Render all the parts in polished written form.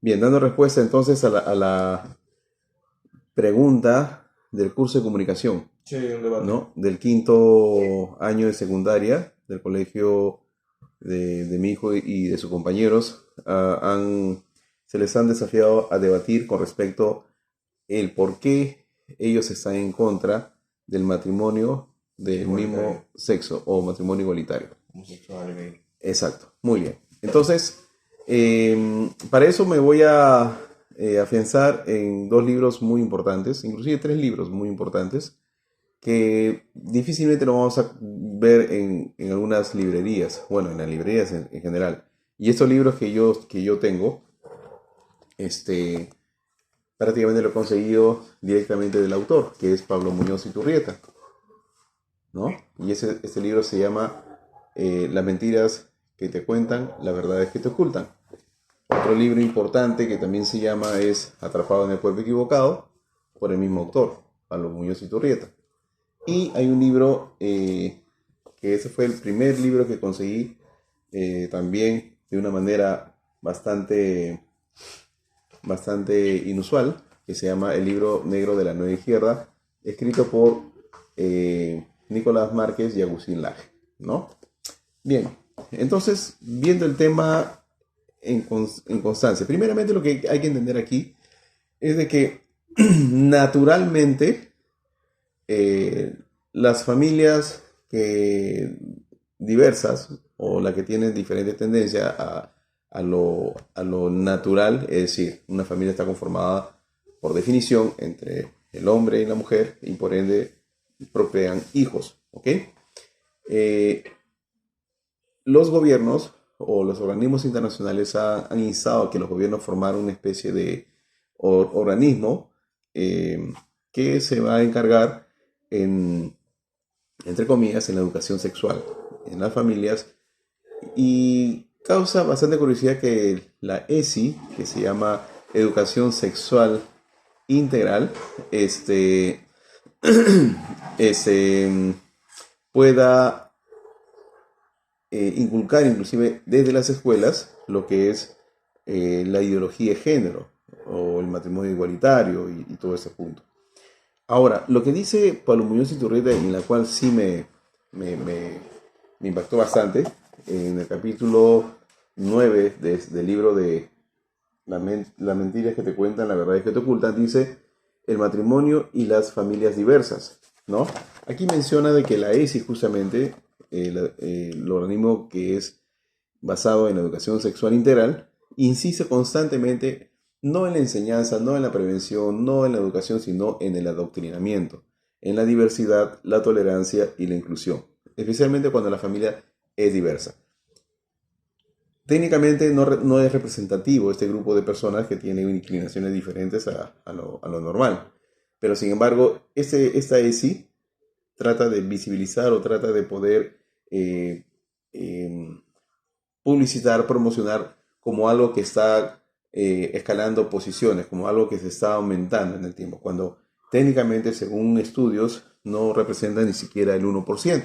Bien, dando respuesta entonces a la pregunta del curso de comunicación, Sí, un debate. ¿no? Del quinto año de secundaria del colegio de mi hijo y de sus compañeros, se les han desafiado a debatir con respecto el por qué ellos están en contra del matrimonio del Igualitario. mismo sexo o matrimonio igualitario. Homosexual y gay. Exacto, muy bien. Entonces, para eso me voy a afianzar en dos libros muy importantes, inclusive tres libros muy importantes, que difícilmente lo vamos a ver en algunas librerías, bueno, en las librerías en general. Y estos libros que yo tengo, este, prácticamente lo he conseguido directamente del autor, que es Pablo Muñoz Iturrieta, ¿no? Y este libro se llama Las mentiras que te cuentan, las verdades que te ocultan. Otro libro importante que también se llama es Atrapado en el cuerpo equivocado, por el mismo autor, Pablo Muñoz Iturrieta. Y hay un libro, que ese fue el primer libro que conseguí, también de una manera bastante inusual, que se llama El libro negro de la nueva izquierda, escrito por Nicolás Márquez y Agustín Laje, ¿no? Bien, entonces, viendo el tema en constancia, primeramente lo que hay que entender aquí es de que naturalmente eh, las familias que diversas o las que tienen diferentes tendencias a lo natural, es decir, una familia está conformada por definición entre el hombre y la mujer y por ende procrean hijos, ¿ok? Eh, los gobiernos o los organismos internacionales han instado a que los gobiernos formaran una especie de organismo, eh, que se va a encargar en, entre comillas, en la educación sexual en las familias, y causa bastante curiosidad que la ESI, que se llama Educación Sexual Integral, este, pueda inculcar inclusive desde las escuelas lo que es la ideología de género o el matrimonio igualitario y todo ese punto. Ahora, lo que dice Pablo Muñoz Iturrieta, en la cual sí me, me- me impactó bastante, en el capítulo 9 del libro de Las mentiras que te cuentan, las verdades que te ocultan, dice el matrimonio y las familias diversas, ¿no? Aquí menciona de que la ESI justamente, el organismo que es basado en la educación sexual integral, insiste constantemente no en la enseñanza, no en la prevención, no en la educación, sino en el adoctrinamiento, en la diversidad, la tolerancia y la inclusión, especialmente cuando la familia es diversa. Técnicamente no es representativo este grupo de personas que tienen inclinaciones diferentes a lo normal, pero sin embargo, esta ESI trata de visibilizar o trata de poder eh, em, publicitar, promocionar como algo que está escalando posiciones, como algo que se está aumentando en el tiempo, cuando técnicamente, según estudios, no representa ni siquiera el 1%.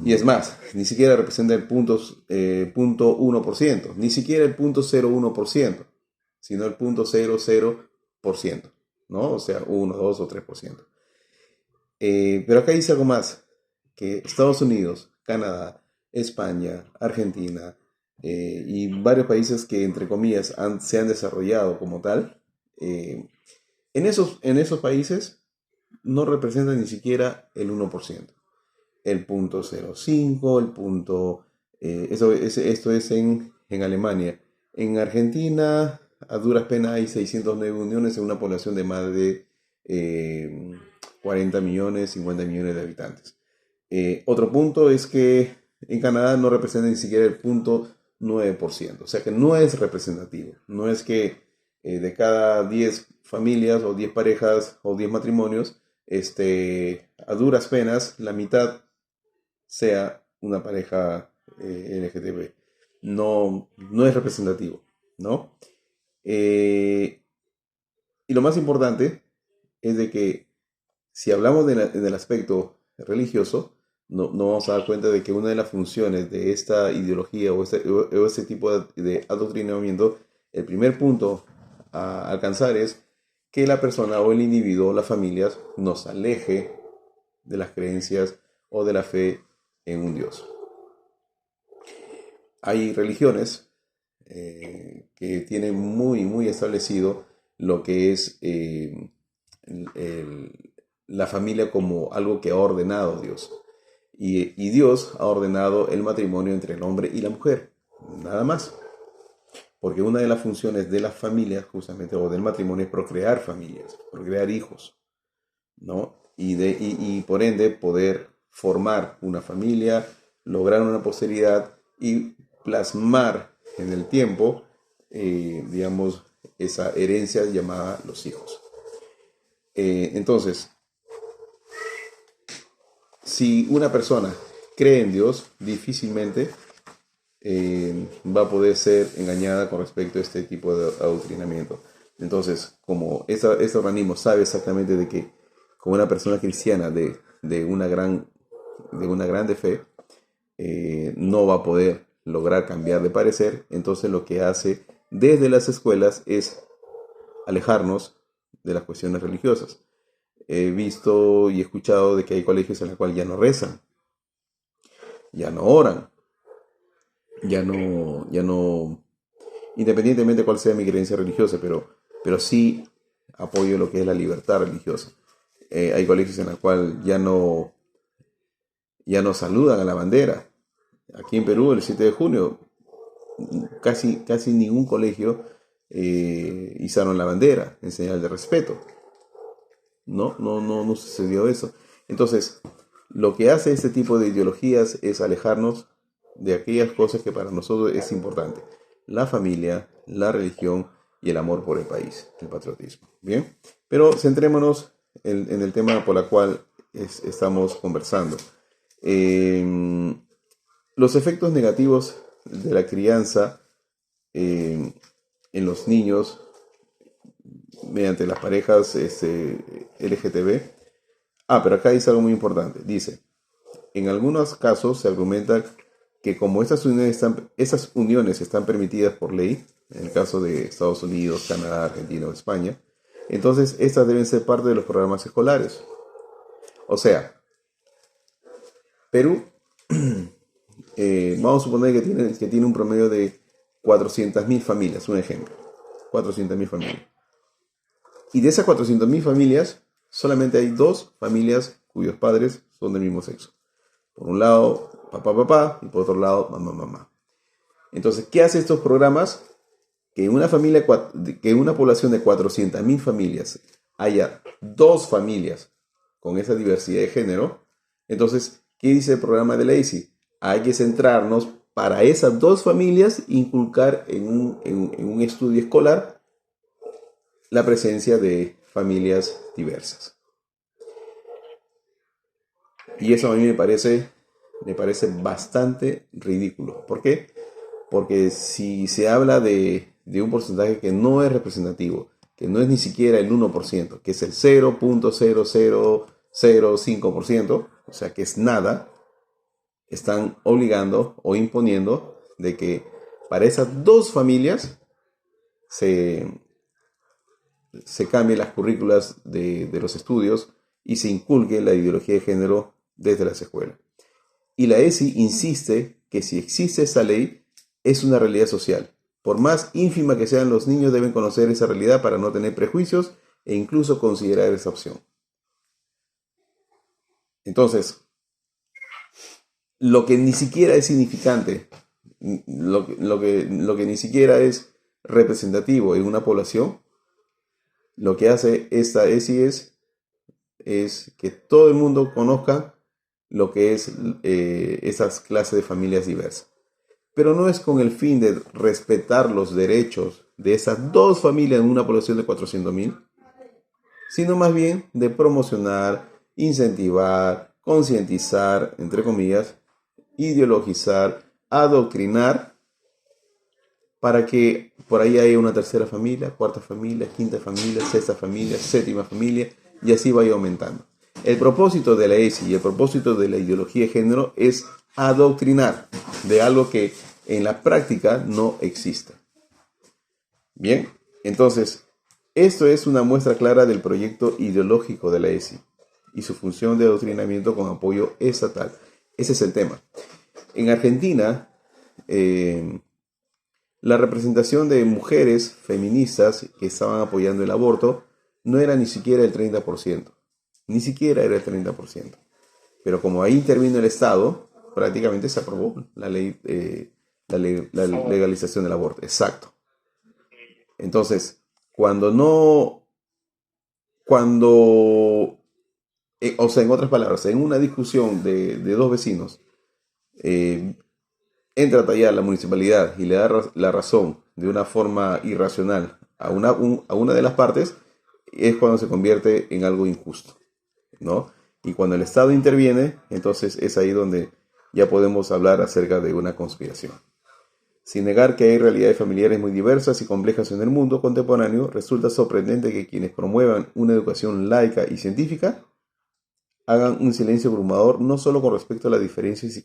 Y es más, ni siquiera representa el punto 1%, ni siquiera el 0.01%, sino el 0.00%, ¿no? O sea, 1, 2 o 3%. Pero acá dice algo más, que Estados Unidos, Canadá, España, Argentina, y varios países que, entre comillas, se han desarrollado como tal, eh, en esos países no representan ni siquiera el 1%, el 0.05, esto es en Alemania. En Argentina, a duras penas hay 609 uniones en una población de más de 40 millones, 50 millones de habitantes. Otro punto es que en Canadá no representa ni siquiera el 0.9%, o sea que no es representativo. No es que de cada 10 familias o 10 parejas o 10 matrimonios, a duras penas la mitad sea una pareja LGTB. No es representativo, ¿no? Eh, y lo más importante es de que si hablamos del aspecto religioso, no vamos a dar cuenta de que una de las funciones de esta ideología o este tipo de adoctrinamiento El primer punto a alcanzar es que la persona o el individuo, las familias, nos aleje de las creencias o de la fe en un Dios. Hay religiones que tienen muy establecido lo que es la familia como algo que ha ordenado Dios. Y Dios ha ordenado el matrimonio entre el hombre y la mujer, nada más. Porque una de las funciones de las familias, justamente, o del matrimonio, es procrear familias, procrear hijos, ¿no? Y por ende poder formar una familia, lograr una posteridad y plasmar en el tiempo, digamos, esa herencia llamada los hijos. Entonces, si una persona cree en Dios, difícilmente va a poder ser engañada con respecto a este tipo de adoctrinamiento. Entonces, como este organismo sabe exactamente de que como una persona cristiana de una grande fe, no va a poder lograr cambiar de parecer, entonces lo que hace desde las escuelas es alejarnos de las cuestiones religiosas. He visto y escuchado de que hay colegios en los cuales ya no rezan, ya no oran, ya no, independientemente de cuál sea mi creencia religiosa, pero sí apoyo lo que es la libertad religiosa. Hay colegios en los cuales ya no saludan a la bandera. Aquí en Perú, el 7 de junio, casi ningún colegio izaron la bandera en señal de respeto. No sucedió eso. Entonces, lo que hace este tipo de ideologías es alejarnos de aquellas cosas que para nosotros es importante: la familia, la religión y el amor por el país, el patriotismo. Bien, pero centrémonos en el tema por el cual estamos conversando. Los efectos negativos de la crianza en los niños mediante las parejas LGTB. Pero acá dice algo muy importante. Dice, en algunos casos se argumenta que como esas uniones están permitidas por ley, en el caso de Estados Unidos, Canadá, Argentina o España, entonces estas deben ser parte de los programas escolares. O sea, Perú, vamos a suponer que tiene un promedio de 400.000 familias, un ejemplo, 400.000 familias. Y de esas 400.000 familias, solamente hay 2 familias cuyos padres son del mismo sexo. Por un lado, papá, y por otro lado, mamá. Entonces, ¿qué hacen estos programas? Que en una población de 400.000 familias haya 2 familias con esa diversidad de género. Entonces, ¿qué dice el programa de Lacey? Hay que centrarnos para esas 2 familias, inculcar en un estudio escolar la presencia de familias diversas. Y eso a mí me parece bastante ridículo. ¿Por qué? Porque si se habla de un porcentaje que no es representativo, que no es ni siquiera el 1%, que es el 0.0005%, o sea que es nada, están obligando o imponiendo de que para esas 2 familias se cambien las currículas de los estudios y se inculque la ideología de género desde las escuelas. Y la ESI insiste que si existe esa ley, es una realidad social. Por más ínfima que sean, los niños deben conocer esa realidad para no tener prejuicios e incluso considerar esa opción. Entonces, lo que ni siquiera es significante, lo que ni siquiera es representativo en una población, lo que hace esta ESI es que todo el mundo conozca lo que es esas clases de familias diversas. Pero no es con el fin de respetar los derechos de esas 2 familias en una población de 400.000, sino más bien de promocionar, incentivar, concientizar, entre comillas, ideologizar, adoctrinar, para que por ahí haya una tercera familia, cuarta familia, quinta familia, sexta familia, séptima familia, y así vaya aumentando. El propósito de la ESI y el propósito de la ideología de género es adoctrinar de algo que en la práctica no existe. Bien, entonces, esto es una muestra clara del proyecto ideológico de la ESI y su función de adoctrinamiento con apoyo estatal. Ese es el tema. En Argentina, la representación de mujeres feministas que estaban apoyando el aborto no era ni siquiera el 30%. Ni siquiera era el 30%. Pero como ahí intervino el Estado, prácticamente se aprobó la ley, la legalización del aborto. Exacto. Entonces, o sea, en otras palabras, en una discusión de dos vecinos, entra a tallar la municipalidad y le da la razón de una forma irracional a una de las partes, es cuando se convierte en algo injusto, ¿no? Y cuando el Estado interviene, entonces es ahí donde ya podemos hablar acerca de una conspiración. Sin negar que hay realidades familiares muy diversas y complejas en el mundo contemporáneo, resulta sorprendente que quienes promuevan una educación laica y científica hagan un silencio abrumador no solo con respecto a las diferencias y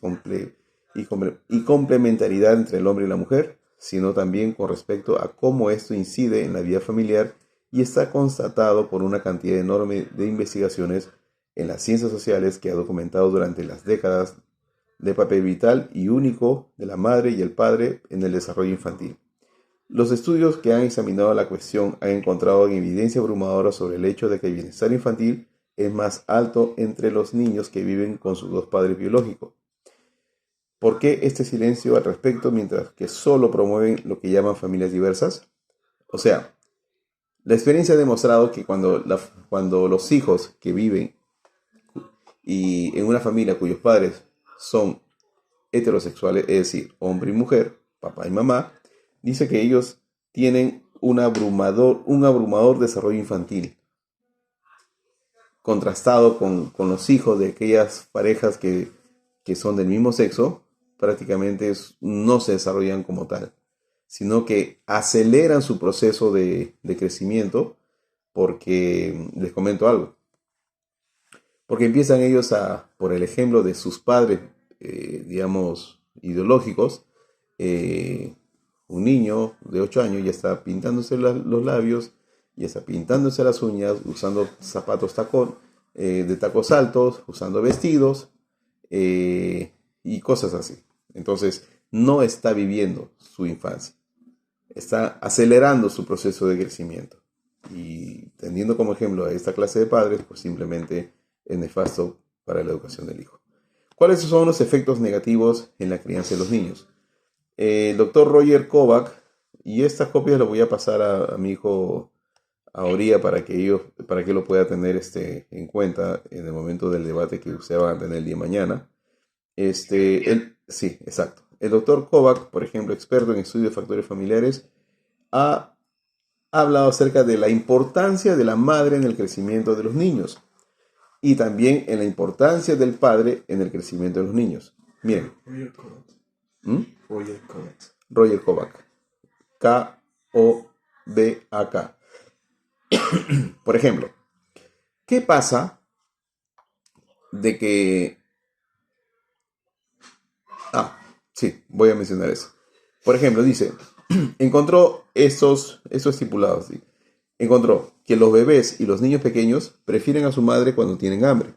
complementariedad entre el hombre y la mujer, sino también con respecto a cómo esto incide en la vida familiar y está constatado por una cantidad enorme de investigaciones en las ciencias sociales que ha documentado durante las décadas de papel vital y único de la madre y el padre en el desarrollo infantil. Los estudios que han examinado la cuestión han encontrado evidencia abrumadora sobre el hecho de que el bienestar infantil es más alto entre los niños que viven con sus dos padres biológicos. ¿Por qué este silencio al respecto mientras que solo promueven lo que llaman familias diversas? O sea, la experiencia ha demostrado que cuando los hijos que viven y en una familia cuyos padres son heterosexuales, es decir, hombre y mujer, papá y mamá, dice que ellos tienen un abrumador desarrollo infantil, contrastado con los hijos de aquellas parejas que son del mismo sexo, prácticamente no se desarrollan como tal, sino que aceleran su proceso de crecimiento porque, les comento algo, porque empiezan ellos por el ejemplo de sus padres, digamos, ideológicos, un niño de 8 años ya está pintándose los labios, ya está pintándose las uñas, usando zapatos de tacos altos, usando vestidos y cosas así. Entonces, no está viviendo su infancia, está acelerando su proceso de crecimiento. Y teniendo como ejemplo a esta clase de padres, pues simplemente es nefasto para la educación del hijo. ¿Cuáles son los efectos negativos en la crianza de los niños? El doctor Roger Kovac, y estas copias las voy a pasar a mi hijo Auría para que lo pueda tener en cuenta en el momento del debate que ustedes van a tener el día de mañana. Sí, exacto. El doctor Kovac, por ejemplo, experto en estudios de factores familiares, ha hablado acerca de la importancia de la madre en el crecimiento de los niños y también en la importancia del padre en el crecimiento de los niños. Miren. Roger Kovac. Roger Kovac. K-O-V-A-K. Por ejemplo, ¿qué pasa de que... sí, voy a mencionar eso. Por ejemplo, dice, encontró estos estipulados. ¿Sí? Encontró que los bebés y los niños pequeños prefieren a su madre cuando tienen hambre,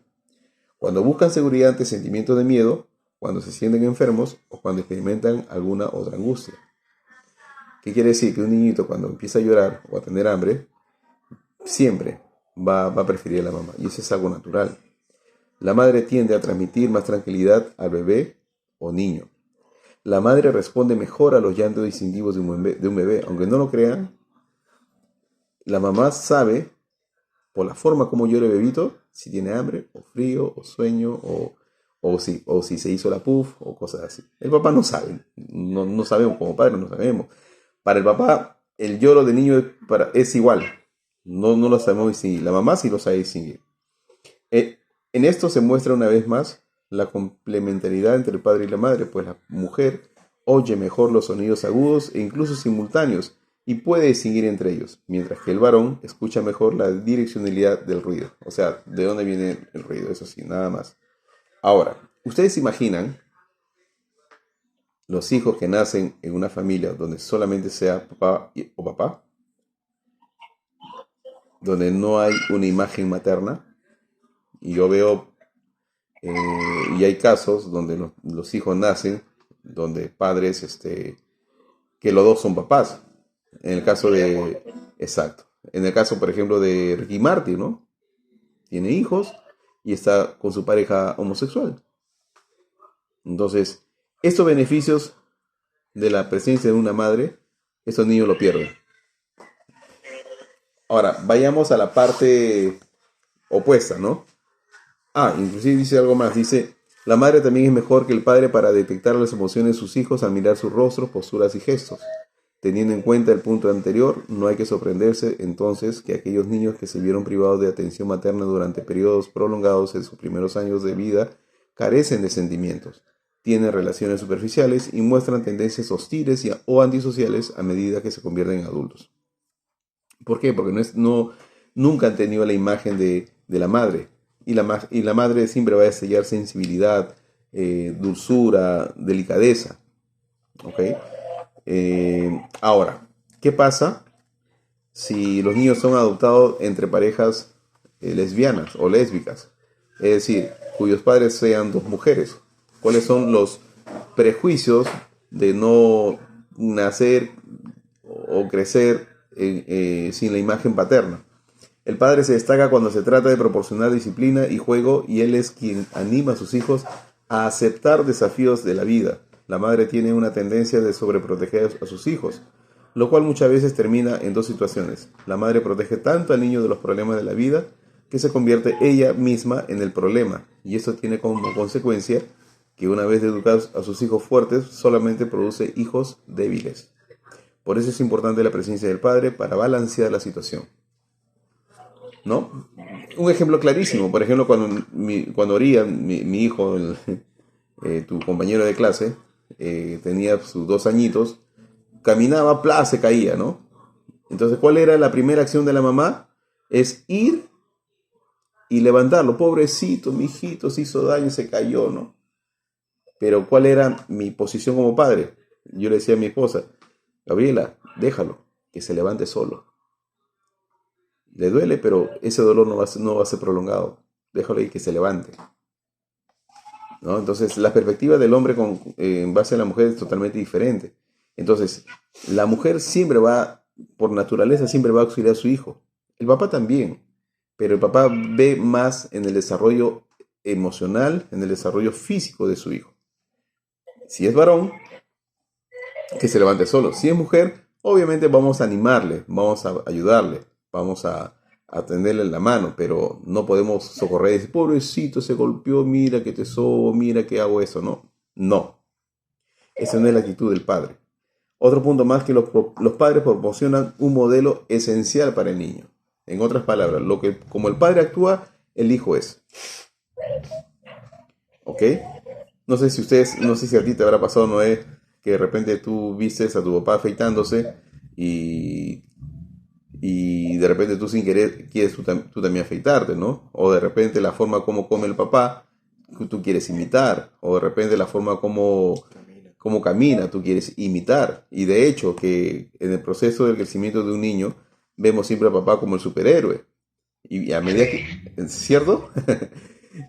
cuando buscan seguridad ante sentimientos de miedo, cuando se sienten enfermos o cuando experimentan alguna otra angustia. ¿Qué quiere decir? Que un niñito cuando empieza a llorar o a tener hambre, siempre va a preferir a la mamá. Y eso es algo natural. La madre tiende a transmitir más tranquilidad al bebé o niño. La madre responde mejor a los llantos distintivos de un bebé. Aunque no lo crean, la mamá sabe, por la forma como llora el bebito, si tiene hambre, o frío, o sueño, o si se hizo la puff, o cosas así. El papá no sabe. No sabemos, como padres no sabemos. Para el papá, el lloro del niño es igual. No lo sabemos distinguir. La mamá sí lo sabe distinguir. En esto se muestra una vez más la complementariedad entre el padre y la madre, pues la mujer oye mejor los sonidos agudos e incluso simultáneos y puede distinguir entre ellos, mientras que el varón escucha mejor la direccionalidad del ruido, o sea, de dónde viene el ruido, eso sí, nada más. Ahora, ¿ustedes se imaginan los hijos que nacen en una familia donde solamente sea papá o papá? donde no hay una imagen materna. Y yo veo, y hay casos donde los hijos nacen, donde padres, que los dos son papás. En el caso de, exacto. En el caso, por ejemplo, de Ricky Martin, ¿no? Tiene hijos y está con su pareja homosexual. Entonces, estos beneficios de la presencia de una madre, esos niños lo pierden. Ahora, vayamos a la parte opuesta, ¿no? Inclusive dice algo más, dice, la madre también es mejor que el padre para detectar las emociones de sus hijos al mirar sus rostros, posturas y gestos. Teniendo en cuenta el punto anterior, no hay que sorprenderse entonces que aquellos niños que se vieron privados de atención materna durante periodos prolongados en sus primeros años de vida carecen de sentimientos, tienen relaciones superficiales y muestran tendencias hostiles o antisociales a medida que se convierten en adultos. ¿Por qué? Porque nunca han tenido la imagen de la madre. Y la madre siempre va a destellar sensibilidad, dulzura, delicadeza. ¿Ok? Ahora, ¿qué pasa si los niños son adoptados entre parejas lesbianas o lésbicas? Es decir, cuyos padres sean dos mujeres. ¿Cuáles son los prejuicios de no nacer o crecer sin la imagen paterna? El padre se destaca cuando se trata de proporcionar disciplina y juego y él es quien anima a sus hijos a aceptar desafíos de la vida. La madre tiene una tendencia de sobreproteger a sus hijos, lo cual muchas veces termina en dos situaciones. La madre protege tanto al niño de los problemas de la vida que se convierte ella misma en el problema, y esto tiene como consecuencia que una vez educados a sus hijos fuertes, solamente produce hijos débiles. Por eso es importante la presencia del padre para balancear la situación, ¿no? Un ejemplo clarísimo, por ejemplo, cuando Orián, mi hijo, tu compañero de clase, tenía sus 2 añitos, caminaba, se caía, ¿no? Entonces, ¿cuál era la primera acción de la mamá? Es ir y levantarlo. Pobrecito, mi hijito, se hizo daño, se cayó, ¿no? Pero ¿cuál era mi posición como padre? Yo le decía a mi esposa, Gabriela, déjalo, que se levante solo. Le duele, pero ese dolor no va a ser prolongado. Déjalo ahí que se levante, ¿no? Entonces, la perspectiva del hombre en base a la mujer es totalmente diferente. Entonces, la mujer siempre por naturaleza, siempre va a auxiliar a su hijo. El papá también, pero el papá ve más en el desarrollo emocional, en el desarrollo físico de su hijo. Si es varón, que se levante solo. Si es mujer, obviamente vamos a animarle, vamos a ayudarle, vamos a tenderle la mano, pero no podemos socorrer y decir, pobrecito, se golpeó, mira que te sobo, mira que hago eso, ¿no? No, esa no es la actitud del padre. Otro punto más, que los padres proporcionan un modelo esencial para el niño. En otras palabras, como el padre actúa, el hijo es. ¿Ok? No sé si a ti te habrá pasado, Noé, que de repente tú vistes a tu papá afeitándose y de repente tú sin querer quieres tú también afeitarte, ¿no? O de repente la forma como come el papá, tú quieres imitar, o de repente la forma como camina, tú quieres imitar. Y de hecho que en el proceso del crecimiento de un niño vemos siempre al papá como el superhéroe. Y a medida que, ¿cierto?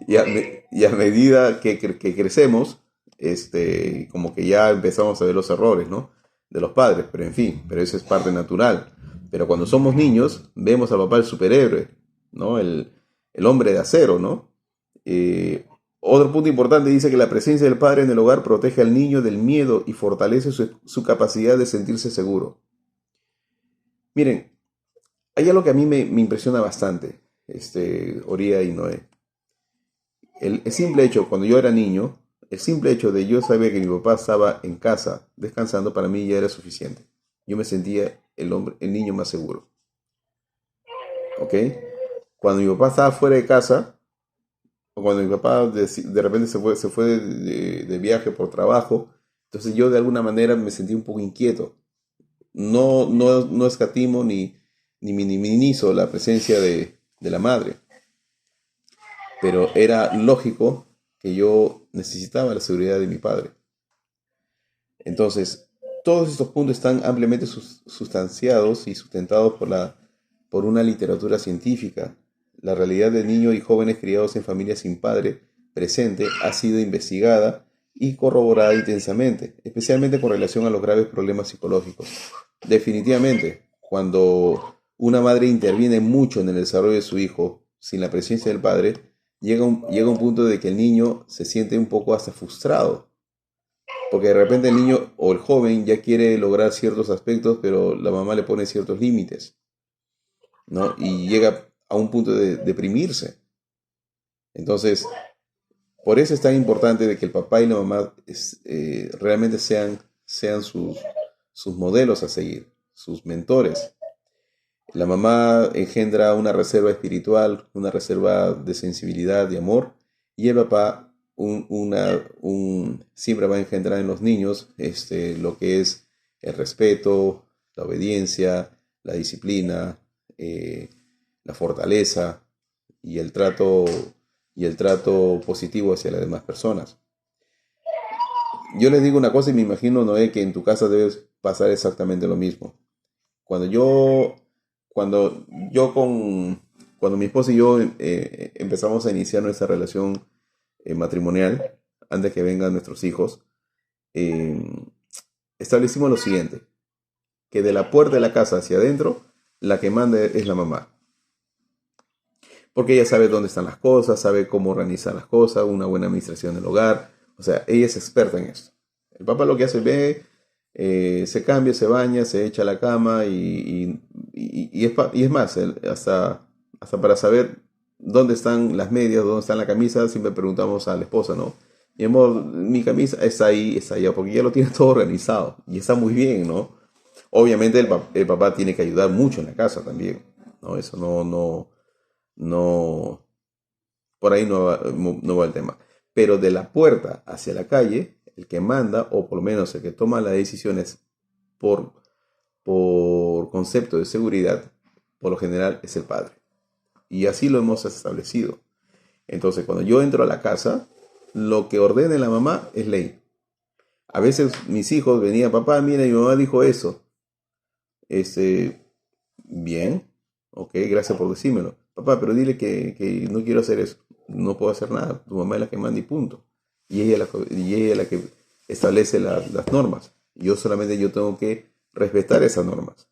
Y a medida que crecemos, como que ya empezamos a ver los errores, ¿no? De los padres, pero en fin, pero eso es parte natural. Pero cuando somos niños, vemos al papá el superhéroe, ¿no? El hombre de acero, ¿no? Otro punto importante dice que la presencia del padre en el hogar protege al niño del miedo y fortalece su capacidad de sentirse seguro. Miren, hay algo que a mí me impresiona bastante, Oría y Noé. El simple hecho, cuando yo era niño, el simple hecho de yo saber que mi papá estaba en casa descansando, para mí ya era suficiente. Yo me sentía el niño más seguro. ¿Ok? Cuando mi papá estaba fuera de casa, o cuando mi papá de repente se fue de viaje por trabajo, entonces yo de alguna manera me sentí un poco inquieto. No escatimo ni minimizo la presencia de la madre, pero era lógico que yo necesitaba la seguridad de mi padre. Entonces, todos estos puntos están ampliamente sustanciados y sustentados por la por una literatura científica. La realidad de niños y jóvenes criados en familias sin padre presente ha sido investigada y corroborada intensamente, especialmente con relación a los graves problemas psicológicos. Definitivamente, cuando una madre interviene mucho en el desarrollo de su hijo sin la presencia del padre, llega un punto de que el niño se siente un poco hasta frustrado, porque de repente el niño o el joven ya quiere lograr ciertos aspectos, pero la mamá le pone ciertos límites, ¿no? Y llega a un punto de deprimirse. Entonces, por eso es tan importante de que el papá y la mamá realmente sean sus modelos a seguir, sus mentores. La mamá engendra una reserva espiritual, una reserva de sensibilidad, de amor, y el papá siempre va a engendrar en los niños lo que es el respeto, la obediencia, la disciplina, la fortaleza y el trato positivo hacia las demás personas. Yo les digo una cosa y me imagino, Noé, que en tu casa debes pasar exactamente lo mismo. Cuando yo, cuando yo con, cuando mi esposa y yo empezamos a iniciar nuestra relación matrimonial, antes que vengan nuestros hijos, eh, establecimos lo siguiente, que de la puerta de la casa hacia adentro, la que manda es la mamá. Porque ella sabe dónde están las cosas, sabe cómo organizar las cosas, una buena administración del hogar. O sea, ella es experta en esto. El papá lo que hace, ve, se cambia, se baña, se echa a la cama y es más, hasta para saber dónde están las medias, dónde está la camisa, siempre preguntamos a la esposa, ¿no? Mi amor, mi camisa está ahí, está allá, porque ya lo tiene todo organizado y está muy bien, ¿no? Obviamente el papá tiene que ayudar mucho en la casa también, ¿no? Eso no, por ahí no va el tema. Pero de la puerta hacia la calle, el que manda, o por lo menos el que toma las decisiones por, por concepto de seguridad, por lo general es el padre. Y así lo hemos establecido. Entonces, cuando yo entro a la casa, lo que ordene la mamá es ley. A veces mis hijos venían, papá, mira, mi mamá dijo eso. Bien, ok, gracias por decírmelo. Papá, pero dile que no quiero hacer eso. No puedo hacer nada. Tu mamá es la que manda y punto. Y ella es la que establece las normas. Yo tengo que respetar esas normas.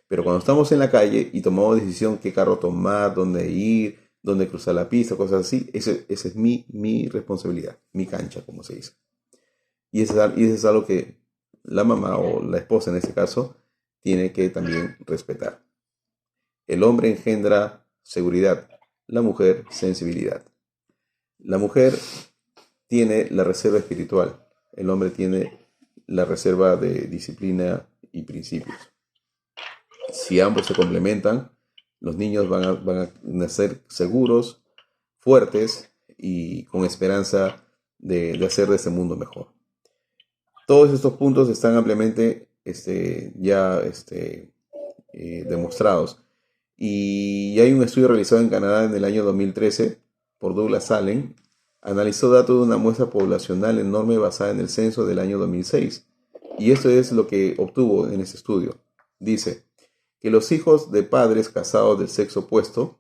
Pero cuando estamos en la calle y tomamos decisión qué carro tomar, dónde ir, dónde cruzar la pista, cosas así, esa es mi responsabilidad, mi cancha, como se dice. Y eso es algo que la mamá o la esposa en este caso tiene que también respetar. El hombre engendra seguridad, la mujer sensibilidad. La mujer tiene la reserva espiritual, el hombre tiene la reserva de disciplina y principios. Si ambos se complementan, los niños van a nacer seguros, fuertes y con esperanza de hacer de este mundo mejor. Todos estos puntos están ampliamente demostrados. Y hay un estudio realizado en Canadá en el año 2013 por Douglas Allen. Analizó datos de una muestra poblacional enorme basada en el censo del año 2006. Y esto es lo que obtuvo en este estudio. Dice que los hijos de padres casados del sexo opuesto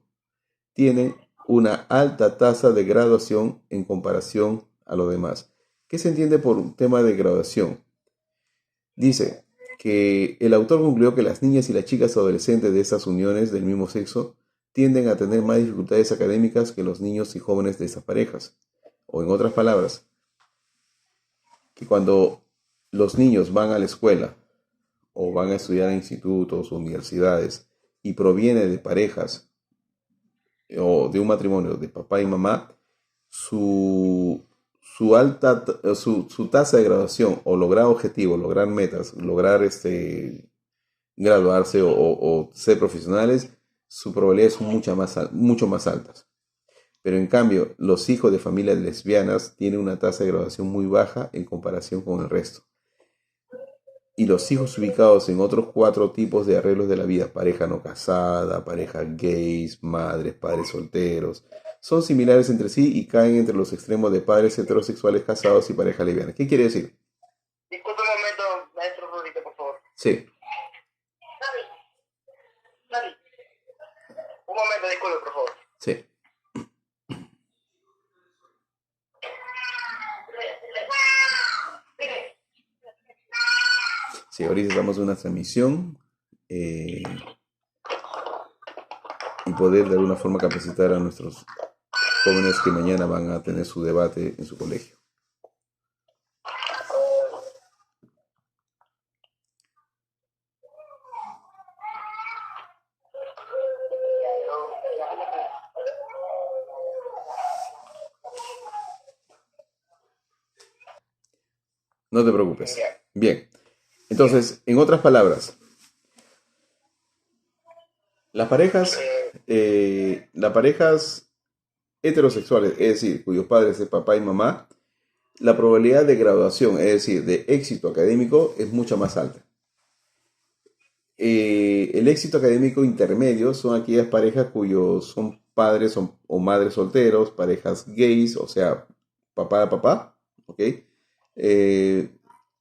tienen una alta tasa de graduación en comparación a los demás. ¿Qué se entiende por un tema de graduación? Dice que el autor concluyó que las niñas y las chicas adolescentes de estas uniones del mismo sexo tienden a tener más dificultades académicas que los niños y jóvenes de estas parejas. O en otras palabras, que cuando los niños van a la escuela o van a estudiar en institutos o universidades y provienen de parejas o de un matrimonio de papá y mamá, su tasa de graduación o lograr objetivos, lograr metas, lograr graduarse o ser profesionales, su probabilidad son mucho más altas. Pero en cambio, los hijos de familias lesbianas tienen una tasa de graduación muy baja en comparación con el resto. Y los hijos ubicados en otros 4 tipos de arreglos de la vida, pareja no casada, pareja gays, madres, padres solteros, son similares entre sí y caen entre los extremos de padres heterosexuales casados y pareja lesbiana. ¿Qué quiere decir? Disculpe un momento, maestro Rurito, por favor. Sí. David, Un momento, disculpe, por favor. Sí. Sí, ahorita estamos en una transmisión y poder de alguna forma capacitar a nuestros jóvenes que mañana van a tener su debate en su colegio. No te preocupes. Bien. Entonces, en otras palabras, las parejas heterosexuales, es decir, cuyos padres es papá y mamá, la probabilidad de graduación, es decir, de éxito académico, es mucho más alta. El éxito académico intermedio son aquellas parejas cuyos son padres o madres solteros, parejas gays, o sea, papá, ¿ok?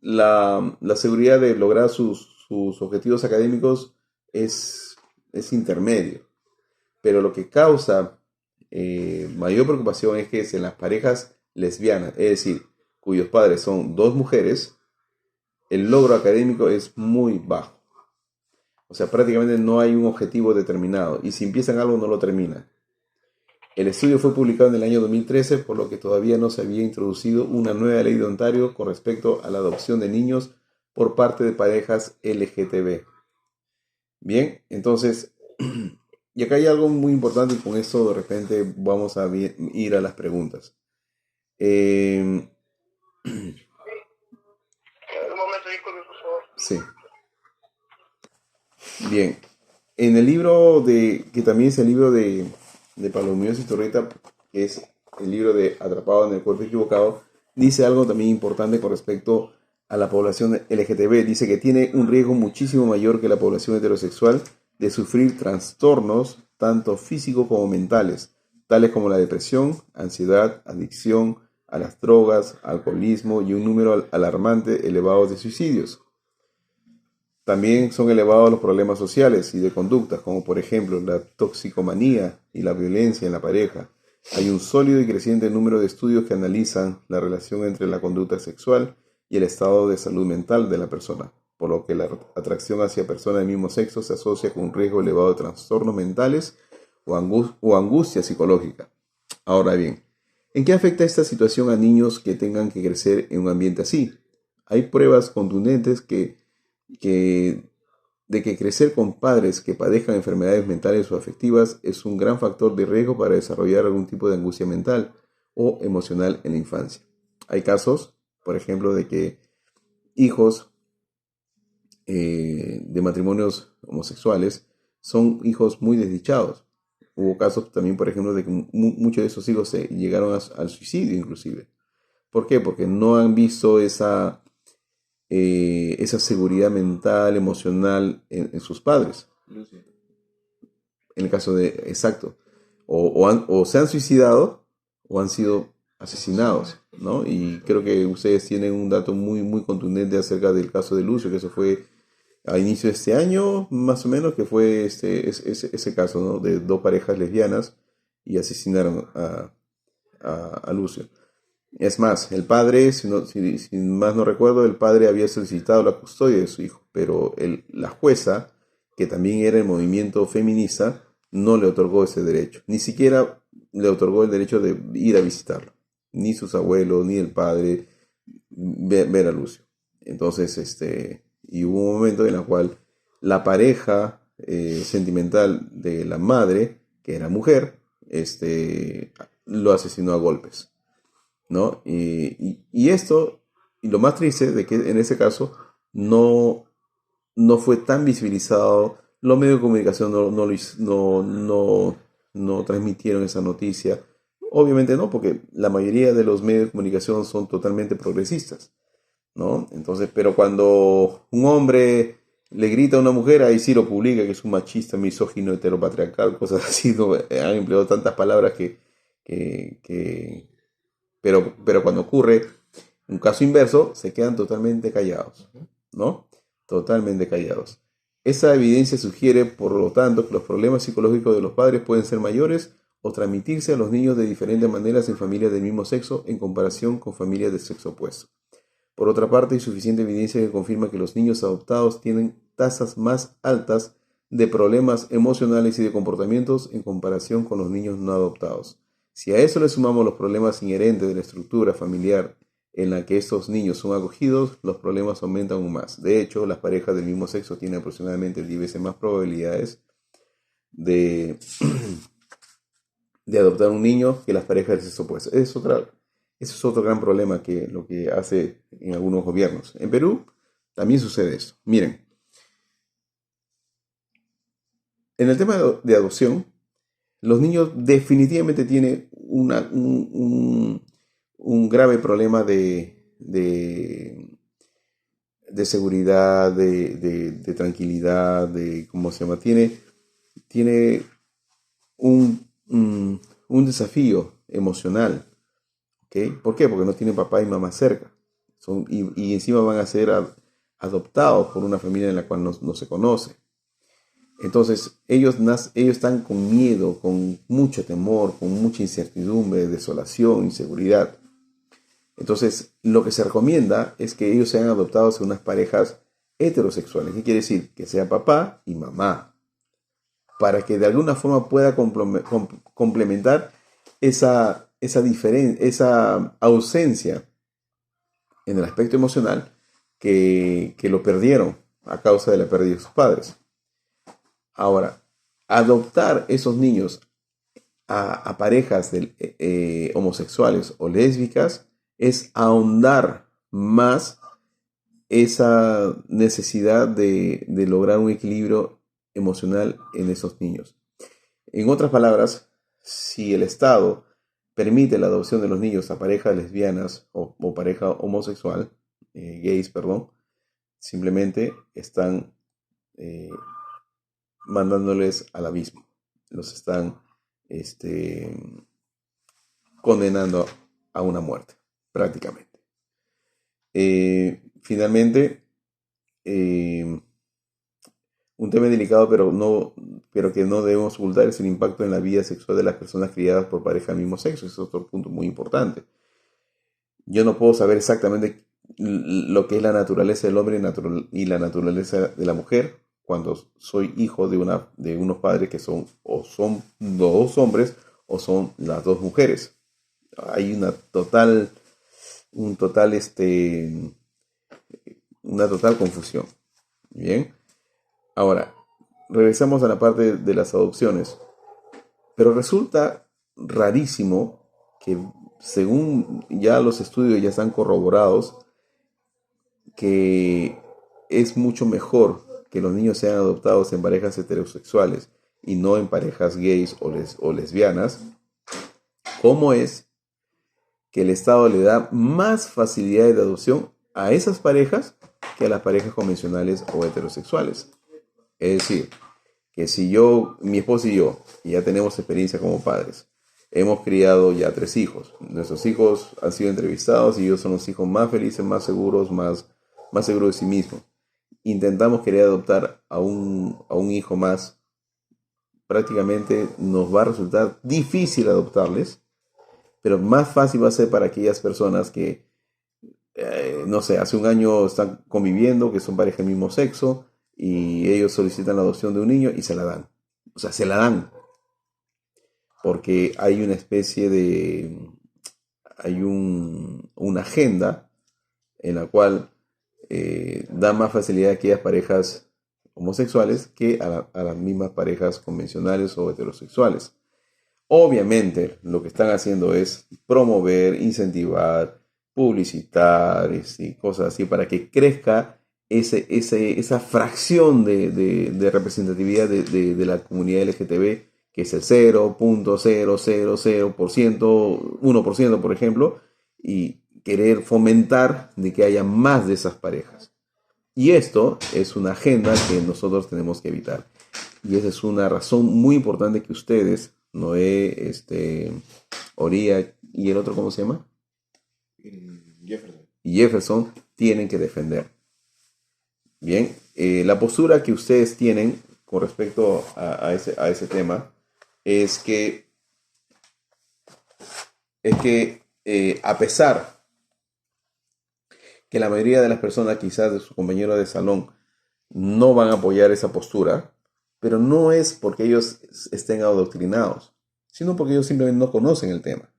La seguridad de lograr sus objetivos académicos es intermedio, pero lo que causa mayor preocupación es que es en las parejas lesbianas, es decir, cuyos padres son dos mujeres, el logro académico es muy bajo. O sea, prácticamente no hay un objetivo determinado y si empiezan algo no lo terminan. El estudio fue publicado en el año 2013, por lo que todavía no se había introducido una nueva ley de Ontario con respecto a la adopción de niños por parte de parejas LGTB. Bien, entonces, y acá hay algo muy importante y con esto de repente vamos a ir a las preguntas. Un momento, disculpe, por favor. Sí. Bien, en el libro que también es el libro de Pablo Muñoz y Torreta, que es el libro de Atrapado en el cuerpo equivocado, dice algo también importante con respecto a la población LGTB. Dice que tiene un riesgo muchísimo mayor que la población heterosexual de sufrir trastornos tanto físicos como mentales, tales como la depresión, ansiedad, adicción a las drogas, alcoholismo y un número alarmante elevado de suicidios. También son elevados los problemas sociales y de conductas, como por ejemplo la toxicomanía y la violencia en la pareja. Hay un sólido y creciente número de estudios que analizan la relación entre la conducta sexual y el estado de salud mental de la persona, por lo que la atracción hacia personas del mismo sexo se asocia con un riesgo elevado de trastornos mentales o angustia psicológica. Ahora bien, ¿en qué afecta esta situación a niños que tengan que crecer en un ambiente así? Hay pruebas contundentes de que crecer con padres que padezcan enfermedades mentales o afectivas es un gran factor de riesgo para desarrollar algún tipo de angustia mental o emocional en la infancia. Hay casos, por ejemplo, de que hijos de matrimonios homosexuales son hijos muy desdichados. Hubo casos también, por ejemplo, de que muchos de esos hijos llegaron al suicidio inclusive. ¿Por qué? Porque no han visto esa seguridad mental, emocional en sus padres. En el caso de, exacto, o se han suicidado o han sido asesinados, ¿no? Y creo que ustedes tienen un dato muy, muy contundente acerca del caso de Lucio, que eso fue a inicio de este año, más o menos, que fue ese caso, ¿no? De dos parejas lesbianas y asesinaron a Lucio. Es más, el padre, si más no recuerdo, el padre había solicitado la custodia de su hijo, pero la jueza, que también era el movimiento feminista, no le otorgó ese derecho. Ni siquiera le otorgó el derecho de ir a visitarlo. Ni sus abuelos, ni el padre, ver a Lucio. Entonces, y hubo un momento en el cual la pareja sentimental de la madre, que era mujer, lo asesinó a golpes, ¿no? Y esto, y lo más triste de que en ese caso no fue tan visibilizado, los medios de comunicación no transmitieron esa noticia. Obviamente no, porque la mayoría de los medios de comunicación son totalmente progresistas, ¿no? Entonces, pero cuando un hombre le grita a una mujer, ahí sí lo publica, que es un machista, misógino, heteropatriarcal, cosas así, ¿no? Han empleado tantas palabras pero cuando ocurre un caso inverso, se quedan totalmente callados, ¿no? Totalmente callados. Esa evidencia sugiere, por lo tanto, que los problemas psicológicos de los padres pueden ser mayores o transmitirse a los niños de diferentes maneras en familias del mismo sexo en comparación con familias de sexo opuesto. Por otra parte, hay suficiente evidencia que confirma que los niños adoptados tienen tasas más altas de problemas emocionales y de comportamientos en comparación con los niños no adoptados. Si a eso le sumamos los problemas inherentes de la estructura familiar en la que estos niños son acogidos, los problemas aumentan aún más. De hecho, las parejas del mismo sexo tienen aproximadamente 10 veces más probabilidades de, de adoptar un niño que las parejas del sexo opuesto. Eso es otro gran problema que lo que hace en algunos gobiernos. En Perú también sucede eso. Miren, en el tema de adopción, los niños definitivamente tienen un grave problema de seguridad, de tranquilidad, de cómo se llama. Tiene un desafío emocional. ¿Okay? ¿Por qué? Porque no tienen papá y mamá cerca. Y encima van a ser adoptados por una familia en la cual no se conoce. Entonces, ellos están con miedo, con mucho temor, con mucha incertidumbre, desolación, inseguridad. Entonces, lo que se recomienda es que ellos sean adoptados en unas parejas heterosexuales. ¿Qué quiere decir? Que sea papá y mamá. Para que de alguna forma pueda complementar esa ausencia en el aspecto emocional que lo perdieron a causa de la pérdida de sus padres. Ahora, adoptar esos niños a parejas homosexuales o lésbicas es ahondar más esa necesidad de lograr un equilibrio emocional en esos niños. En otras palabras, si el Estado permite la adopción de los niños a parejas lesbianas o pareja homosexual, gays, perdón, simplemente están mandándoles al abismo. Los están condenando a una muerte, prácticamente. Finalmente, un tema delicado, pero que no debemos ocultar, es el impacto en la vida sexual de las personas criadas por pareja del mismo sexo. Ese es otro punto muy importante. Yo no puedo saber exactamente lo que es la naturaleza del hombre y la naturaleza de la mujer cuando soy hijo de unos padres que son dos hombres o son las dos mujeres. Hay una total confusión. Bien. Ahora, regresamos a la parte de las adopciones. Pero resulta rarísimo que, según ya los estudios ya están corroborados, que es mucho mejor que los niños sean adoptados en parejas heterosexuales y no en parejas gays o lesbianas. ¿Cómo es que el Estado le da más facilidades de adopción a esas parejas que a las parejas convencionales o heterosexuales? Es decir, que si mi esposa y yo, ya tenemos experiencia como padres, hemos criado ya 3 hijos. Nuestros hijos han sido entrevistados y ellos son los hijos más felices, más seguros, más seguros de sí mismos. Intentamos querer adoptar a un hijo más. Prácticamente nos va a resultar difícil adoptarles, pero más fácil va a ser para aquellas personas que, no sé, hace un año están conviviendo, que son pareja del mismo sexo, y ellos solicitan la adopción de un niño y se la dan. O sea, se la dan. Porque hay una especie una agenda en la cual da más facilidad a aquellas parejas homosexuales que a las mismas parejas convencionales o heterosexuales. Obviamente, lo que están haciendo es promover, incentivar, publicitar y cosas así para que crezca esa fracción de representatividad de la comunidad LGTB, que es el 0.000%, 1%, por ejemplo, y querer fomentar de que haya más de esas parejas. Y esto es una agenda que nosotros tenemos que evitar. Y esa es una razón muy importante que ustedes, Noé, Oría y el otro, ¿cómo se llama? Jefferson. Y Jefferson tienen que defender. Bien, La postura que ustedes tienen con respecto a ese tema es que a pesar que la mayoría de las personas, quizás de sus compañeros de salón, no van a apoyar esa postura, pero no es porque ellos estén adoctrinados, sino porque ellos simplemente no conocen el tema,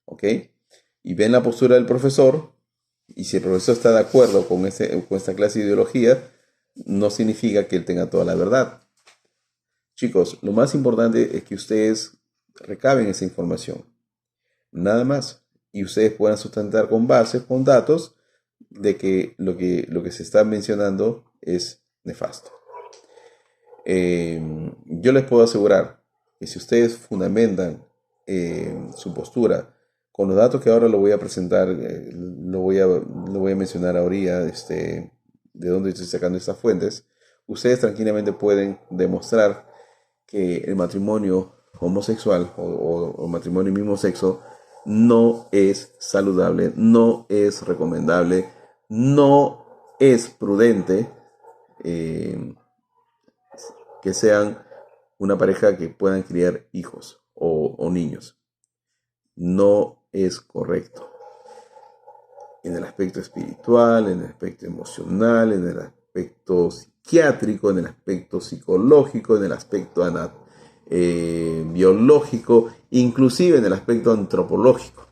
¿ok? Y ven la postura del profesor, y si el profesor está de acuerdo con esta clase de ideología, no significa que él tenga toda la verdad. Chicos, lo más importante es que ustedes recaben esa información, nada más, y ustedes puedan sustentar con bases, con datos, de que lo que se está mencionando es nefasto. Yo les puedo asegurar que si ustedes fundamentan su postura con los datos que ahora lo voy a presentar, lo voy a mencionar ahorita, de dónde estoy sacando estas fuentes, ustedes tranquilamente pueden demostrar que el matrimonio homosexual o matrimonio mismo sexo no es saludable, no es recomendable, no es prudente que sean una pareja que puedan criar hijos o niños. No es correcto. En el aspecto espiritual, en el aspecto emocional, en el aspecto psiquiátrico, en el aspecto psicológico, en el aspecto biológico, inclusive en el aspecto antropológico.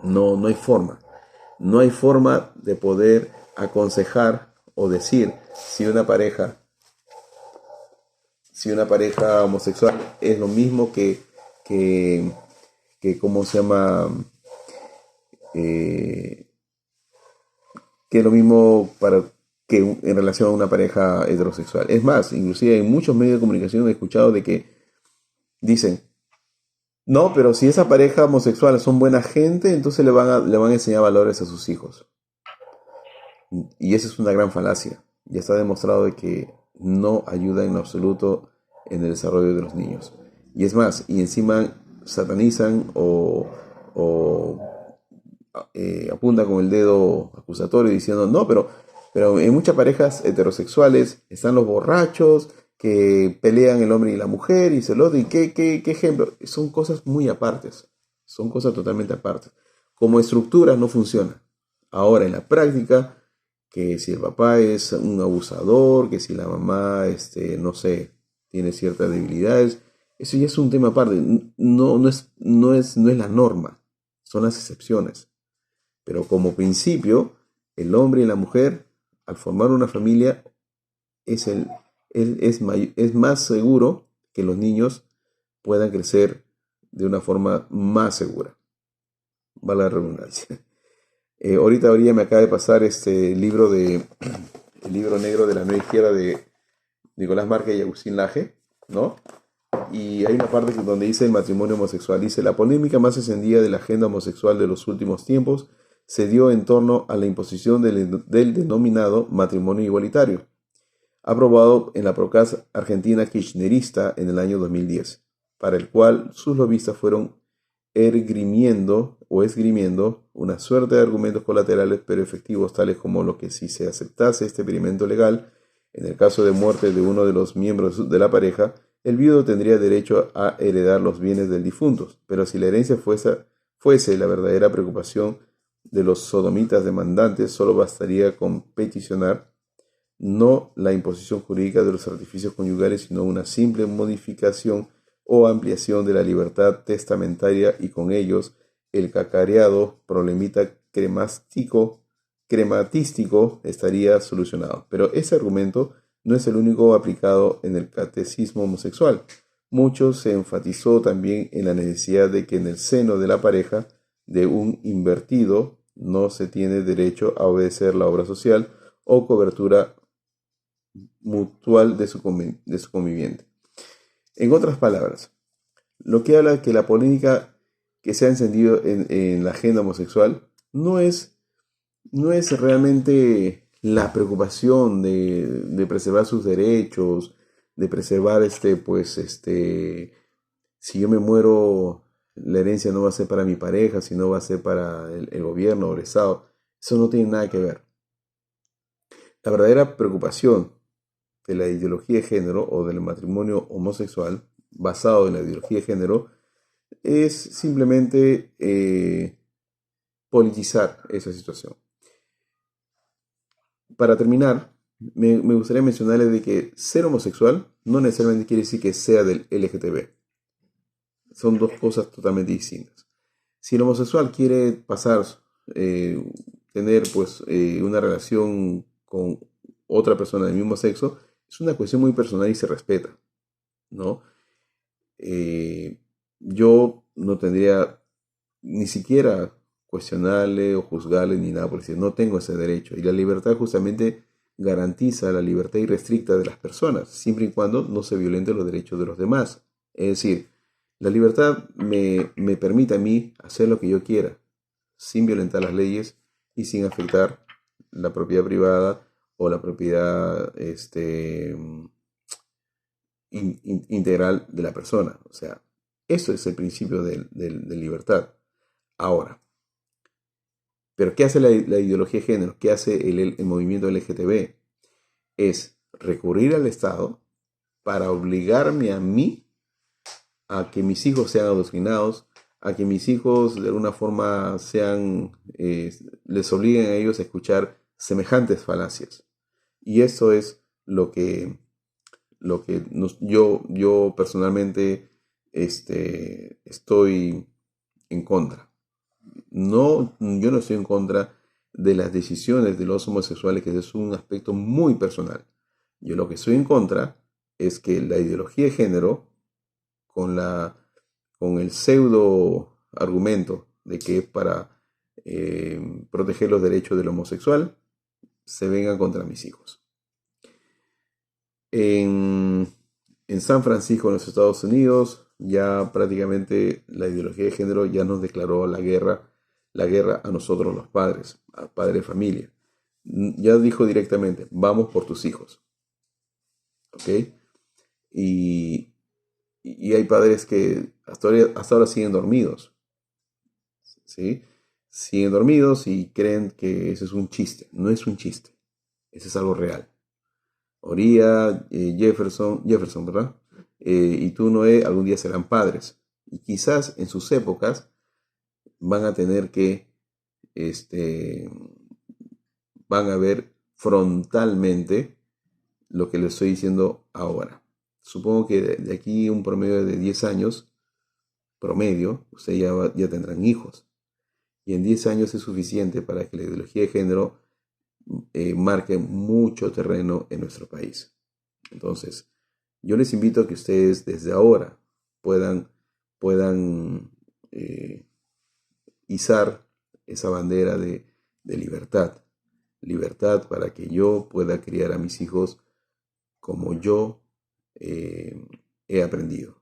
No hay forma. No hay forma de poder aconsejar o decir si una pareja homosexual es lo mismo que ¿cómo se llama? Que es lo mismo que en relación a una pareja heterosexual. Es más, inclusive en muchos medios de comunicación he escuchado de que dicen, no, pero si esa pareja homosexual son buena gente, entonces le van a enseñar valores a sus hijos. Y esa es una gran falacia. Ya está demostrado de que no ayuda en absoluto en el desarrollo de los niños. Y es más, y encima satanizan o apuntan con el dedo acusatorio diciendo, no, pero en muchas parejas heterosexuales están los borrachos que pelean el hombre y la mujer y se lo y qué ejemplo. Son cosas muy apartes, son cosas totalmente apartes. Como estructura no funciona. Ahora en la práctica, que si el papá es un abusador, que si la mamá, no sé, tiene ciertas debilidades, eso ya es un tema aparte. No es la norma, son las excepciones. Pero como principio, el hombre y la mujer, al formar una familia, es más seguro que los niños puedan crecer de una forma más segura. Va la redundancia. Ahorita me acaba de pasar el libro negro de la nueva izquierda de Nicolás Márquez y Agustín Laje, ¿no? Y hay una parte donde dice el matrimonio homosexual. Dice, la polémica más encendida de la agenda homosexual de los últimos tiempos se dio en torno a la imposición del denominado matrimonio igualitario, aprobado en la Procas Argentina kirchnerista en el año 2010, para el cual sus lobistas fueron esgrimiendo una suerte de argumentos colaterales pero efectivos, tales como lo que si se aceptase este experimento legal, en el caso de muerte de uno de los miembros de la pareja, el viudo tendría derecho a heredar los bienes del difunto, pero si la herencia fuese la verdadera preocupación de los sodomitas demandantes, solo bastaría con peticionar no la imposición jurídica de los artificios conyugales, sino una simple modificación o ampliación de la libertad testamentaria y con ellos el cacareado problemita crematístico estaría solucionado. Pero ese argumento no es el único aplicado en el catecismo homosexual. Mucho se enfatizó también en la necesidad de que en el seno de la pareja de un invertido no se tiene derecho a obedecer la obra social o cobertura mutual de su conviviente. En otras palabras, lo que habla que la polémica que se ha encendido en la agenda homosexual no es realmente la preocupación de preservar sus derechos, de preservar si yo me muero, la herencia no va a ser para mi pareja, sino va a ser para el gobierno o el Estado. Eso no tiene nada que ver. La verdadera preocupación de la ideología de género o del matrimonio homosexual basado en la ideología de género es simplemente politizar esa situación. Para terminar, me gustaría mencionarles de que ser homosexual no necesariamente quiere decir que sea del LGTB. Son dos cosas totalmente distintas. Si el homosexual quiere pasar, eh, tener pues una relación con otra persona del mismo sexo, es una cuestión muy personal y se respeta, ¿no? Eh, yo no tendría ni siquiera cuestionarle o juzgarle ni nada por decir, no tengo ese derecho. Y la libertad justamente garantiza la libertad irrestricta de las personas, siempre y cuando no se violenten los derechos de los demás. Es decir, la libertad me permite a mí hacer lo que yo quiera, sin violentar las leyes y sin afectar la propiedad privada o la propiedad integral de la persona. O sea, eso es el principio de libertad. Ahora, ¿pero qué hace la ideología de género? ¿Qué hace el movimiento LGTB? Es recurrir al Estado para obligarme a mí a que mis hijos sean adoctrinados, a que mis hijos de alguna forma les obliguen a ellos a escuchar semejantes falacias. Y eso es yo personalmente estoy en contra. No, yo no estoy en contra de las decisiones de los homosexuales, que es un aspecto muy personal. Yo lo que estoy en contra es que la ideología de género, con con el pseudo argumento de que es para proteger los derechos del homosexual, se vengan contra mis hijos. En, en San Francisco, en los Estados Unidos, ya prácticamente la ideología de género ya nos declaró la guerra a nosotros los padres, a padre de familia. Ya dijo directamente, vamos por tus hijos. ¿Ok? Y, y hay padres que hasta ahora siguen dormidos. ¿Sí? Siguen dormidos y creen que eso es un chiste. No es un chiste. Eso es algo real. Oría, Jefferson, ¿verdad? Y tú, Noé, algún día serán padres. Y quizás en sus épocas van a tener que, van a ver frontalmente lo que les estoy diciendo ahora. Supongo que de aquí un promedio de 10 años, ustedes ya tendrán hijos. Y en 10 años es suficiente para que la ideología de género marque mucho terreno en nuestro país. Entonces, yo les invito a que ustedes desde ahora puedan izar esa bandera de libertad. Libertad para que yo pueda criar a mis hijos como yo he aprendido,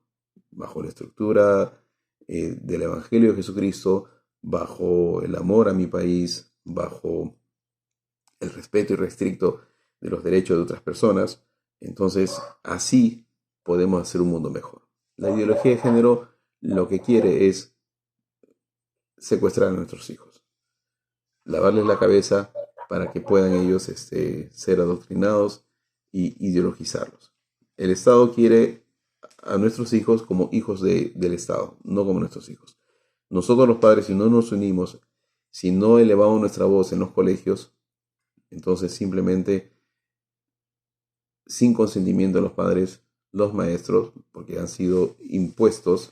bajo la estructura del Evangelio de Jesucristo, bajo el amor a mi país, bajo el respeto irrestricto de los derechos de otras personas. Entonces, así podemos hacer un mundo mejor. La ideología de género lo que quiere es secuestrar a nuestros hijos, lavarles la cabeza para que puedan ellos ser adoctrinados y ideologizarlos. El Estado quiere a nuestros hijos como hijos del Estado, no como nuestros hijos. Nosotros los padres, si no nos unimos, si no elevamos nuestra voz en los colegios, entonces simplemente, sin consentimiento de los padres, los maestros, porque han sido impuestos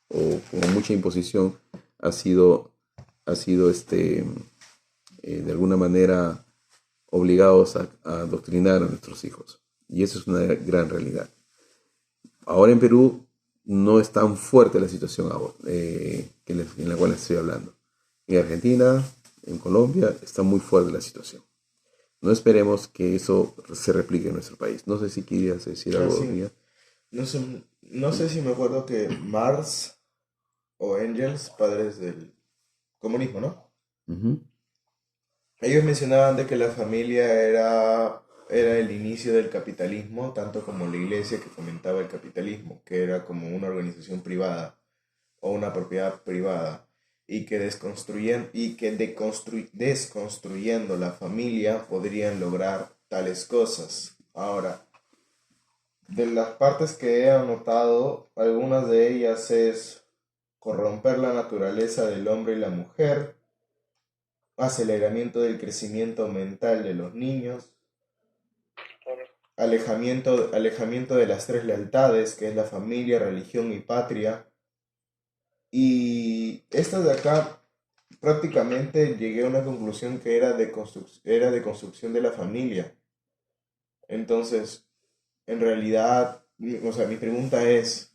o con mucha imposición, ha sido de alguna manera obligados a adoctrinar a nuestros hijos. Y eso es una gran realidad. Ahora en Perú no es tan fuerte la situación en la cual estoy hablando. En Argentina, en Colombia, está muy fuerte la situación. No esperemos que eso se replique en nuestro país. No sé si querías decir algo, Sí. No sé si me acuerdo que Marx o Engels, padres del comunismo, ¿no? Uh-huh. Ellos mencionaban de que la familia era el inicio del capitalismo, tanto como la iglesia que fomentaba el capitalismo, que era como una organización privada o una propiedad privada, y que desconstruyendo la familia podrían lograr tales cosas. Ahora, de las partes que he anotado, algunas de ellas es corromper la naturaleza del hombre y la mujer, aceleramiento del crecimiento mental de los niños, alejamiento de las tres lealtades, que es la familia, religión y patria. Y estas de acá prácticamente llegué a una conclusión que era de construcción de la familia. Entonces, en realidad, o sea, mi pregunta es,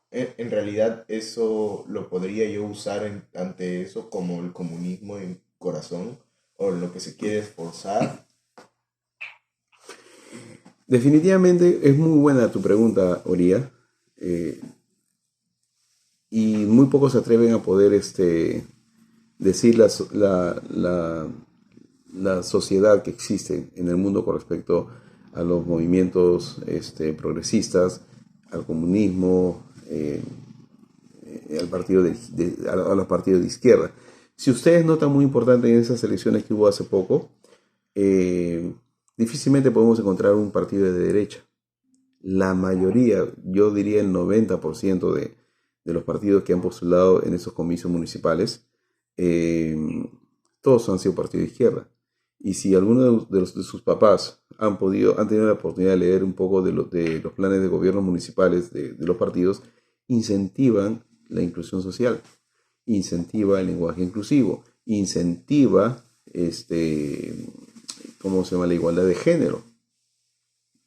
¿en realidad eso lo podría yo usar ante eso como el comunismo en corazón? ¿O lo que se quiere esforzar? Definitivamente es muy buena tu pregunta, Oría. Y muy pocos se atreven a poder decir la sociedad que existe en el mundo con respecto a los movimientos progresistas, al comunismo, al partido a los partidos de izquierda. Si ustedes notan muy importante en esas elecciones que hubo hace poco, difícilmente podemos encontrar un partido de derecha. La mayoría, yo diría el 90% de los partidos que han postulado en esos comicios municipales, todos han sido partidos de izquierda. Y si alguno de sus papás han tenido la oportunidad de leer un poco de los planes de gobierno municipales de los partidos, incentivan la inclusión social, incentiva el lenguaje inclusivo, incentiva ¿cómo se llama? La igualdad de género.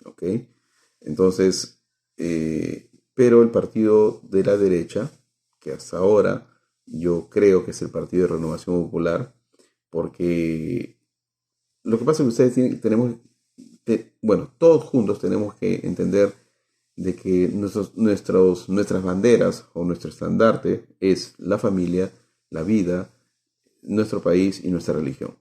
¿Ok? Entonces, pero el partido de la derecha, que hasta ahora yo creo que es el Partido de Renovación Popular, porque lo que pasa es que ustedes bueno, todos juntos tenemos que entender de que nuestras banderas o nuestro estandarte es la familia, la vida, nuestro país y nuestra religión.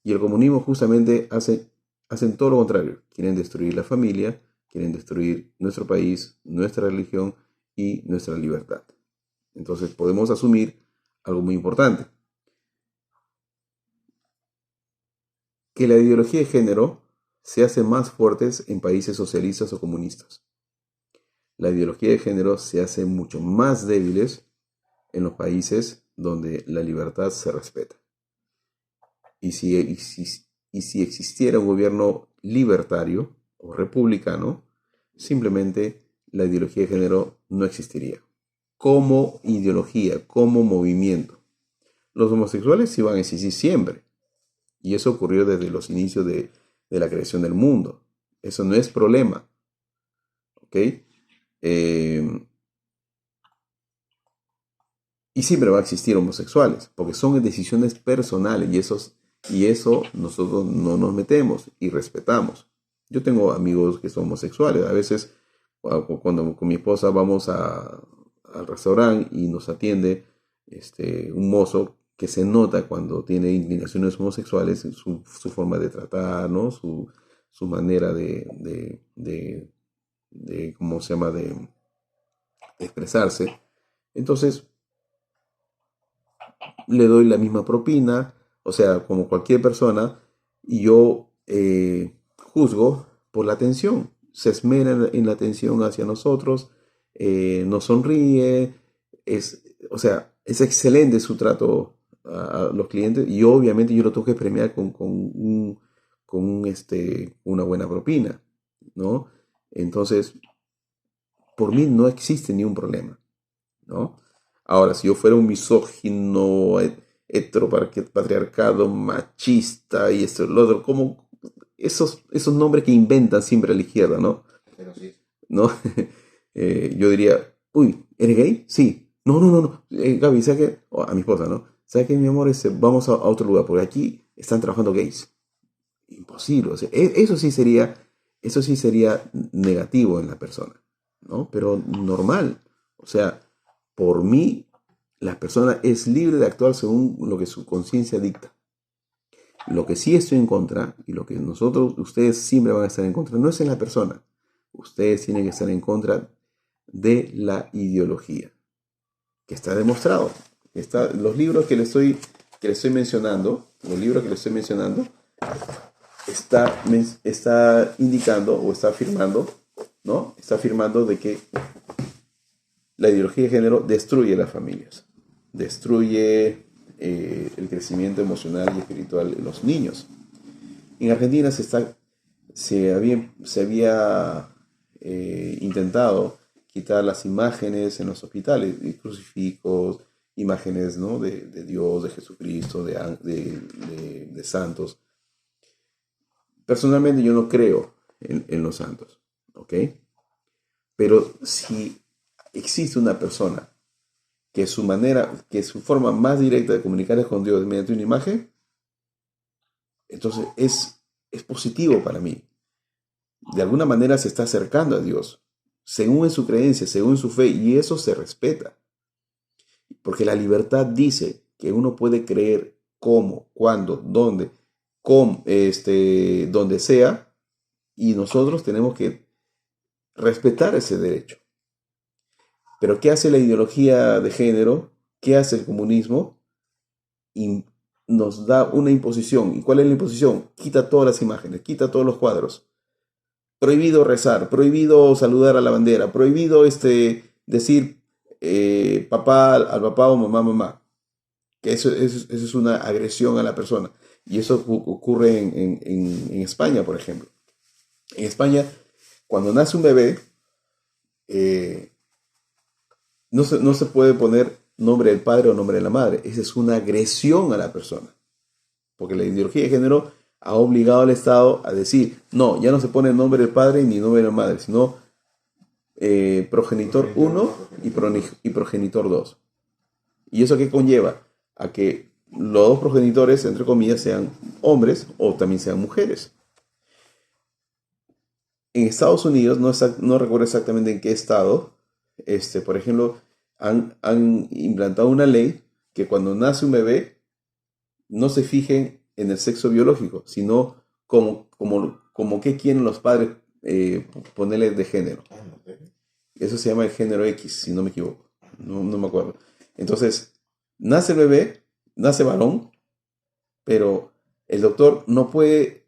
Y el comunismo justamente hacen todo lo contrario. Quieren destruir la familia, quieren destruir nuestro país, nuestra religión y nuestra libertad. Entonces podemos asumir algo muy importante. Que la ideología de género se hace más fuerte en países socialistas o comunistas. La ideología de género se hace mucho más débiles en los países donde la libertad se respeta. Y si existiera un gobierno libertario o republicano, simplemente la ideología de género no existiría. Como ideología, como movimiento. Los homosexuales iban a existir siempre. Y eso ocurrió desde los inicios de la creación del mundo. Eso no es problema. ¿Ok? Y siempre va a existir homosexuales, porque son decisiones personales y eso nosotros no nos metemos y respetamos. Yo tengo amigos que son homosexuales. A veces cuando con mi esposa vamos al restaurante y nos atiende un mozo que se nota cuando tiene inclinaciones homosexuales, su forma de tratar, ¿no? Su manera ¿cómo se llama? De expresarse. Entonces, le doy la misma propina, o sea, como cualquier persona, y yo juzgo por la atención. Se esmera en la atención hacia nosotros, nos sonríe, o sea, es excelente su trato a los clientes y obviamente yo lo tengo que premiar con una buena propina, ¿no? Entonces, por mí no existe ni un problema, ¿no? Ahora, si yo fuera un misógino, heteropatriarcado, machista y esto y lo otro, como esos nombres que inventan siempre a la izquierda, ¿no? Pero sí. ¿No? Yo diría, uy, ¿eres gay? Sí. No, no, no, no. Gaby, ¿sabes qué? O a mi esposa, ¿no? ¿Sabes qué, mi amor? Vamos a otro lugar, porque aquí están trabajando gays. Imposible. O sea, eso sí sería negativo en la persona, ¿no? Pero normal. O sea, por mí, la persona es libre de actuar según lo que su conciencia dicta. Lo que sí estoy en contra, y lo que ustedes siempre van a estar en contra, no es en la persona. Ustedes tienen que estar en contra de la ideología, que está demostrado. Los libros que les estoy mencionando, está indicando o está afirmando, ¿no? Está afirmando de que la ideología de género destruye las familias, destruye el crecimiento emocional y espiritual de los niños. En Argentina se había intentado quitar las imágenes en los hospitales, de crucifijos, imágenes, ¿no? de Dios, de Jesucristo, de santos. Personalmente yo no creo en los santos, ¿ok? Pero si existe una persona que su forma más directa de comunicar es con Dios mediante una imagen, entonces es positivo para mí. De alguna manera se está acercando a Dios, según en su creencia, según su fe, y eso se respeta. Porque la libertad dice que uno puede creer cómo, cuándo, dónde, donde sea, y nosotros tenemos que respetar ese derecho. Pero ¿qué hace la ideología de género? ¿Qué hace el comunismo? Y nos da una imposición. ¿Y cuál es la imposición? Quita todas las imágenes, quita todos los cuadros. Prohibido rezar, prohibido saludar a la bandera, prohibido decir papá al papá o mamá, mamá. Que eso es una agresión a la persona. Y eso ocurre en España, por ejemplo. En España, cuando nace un bebé, no se puede poner nombre del padre o nombre de la madre. Esa es una agresión a la persona. Porque la ideología de género ha obligado al Estado a decir, no, ya no se pone nombre del padre ni nombre de la madre, sino progenitor 1 y progenitor 2. ¿Y eso qué conlleva? A que los dos progenitores, entre comillas, sean hombres o también sean mujeres. En Estados Unidos, no recuerdo exactamente en qué estado, por ejemplo, han implantado una ley que cuando nace un bebé no se fijen en el sexo biológico, sino como qué quieren los padres ponerle de género. Eso se llama el género X, si no me equivoco. No me acuerdo. Entonces, nace el bebé, nace varón, pero el doctor no puede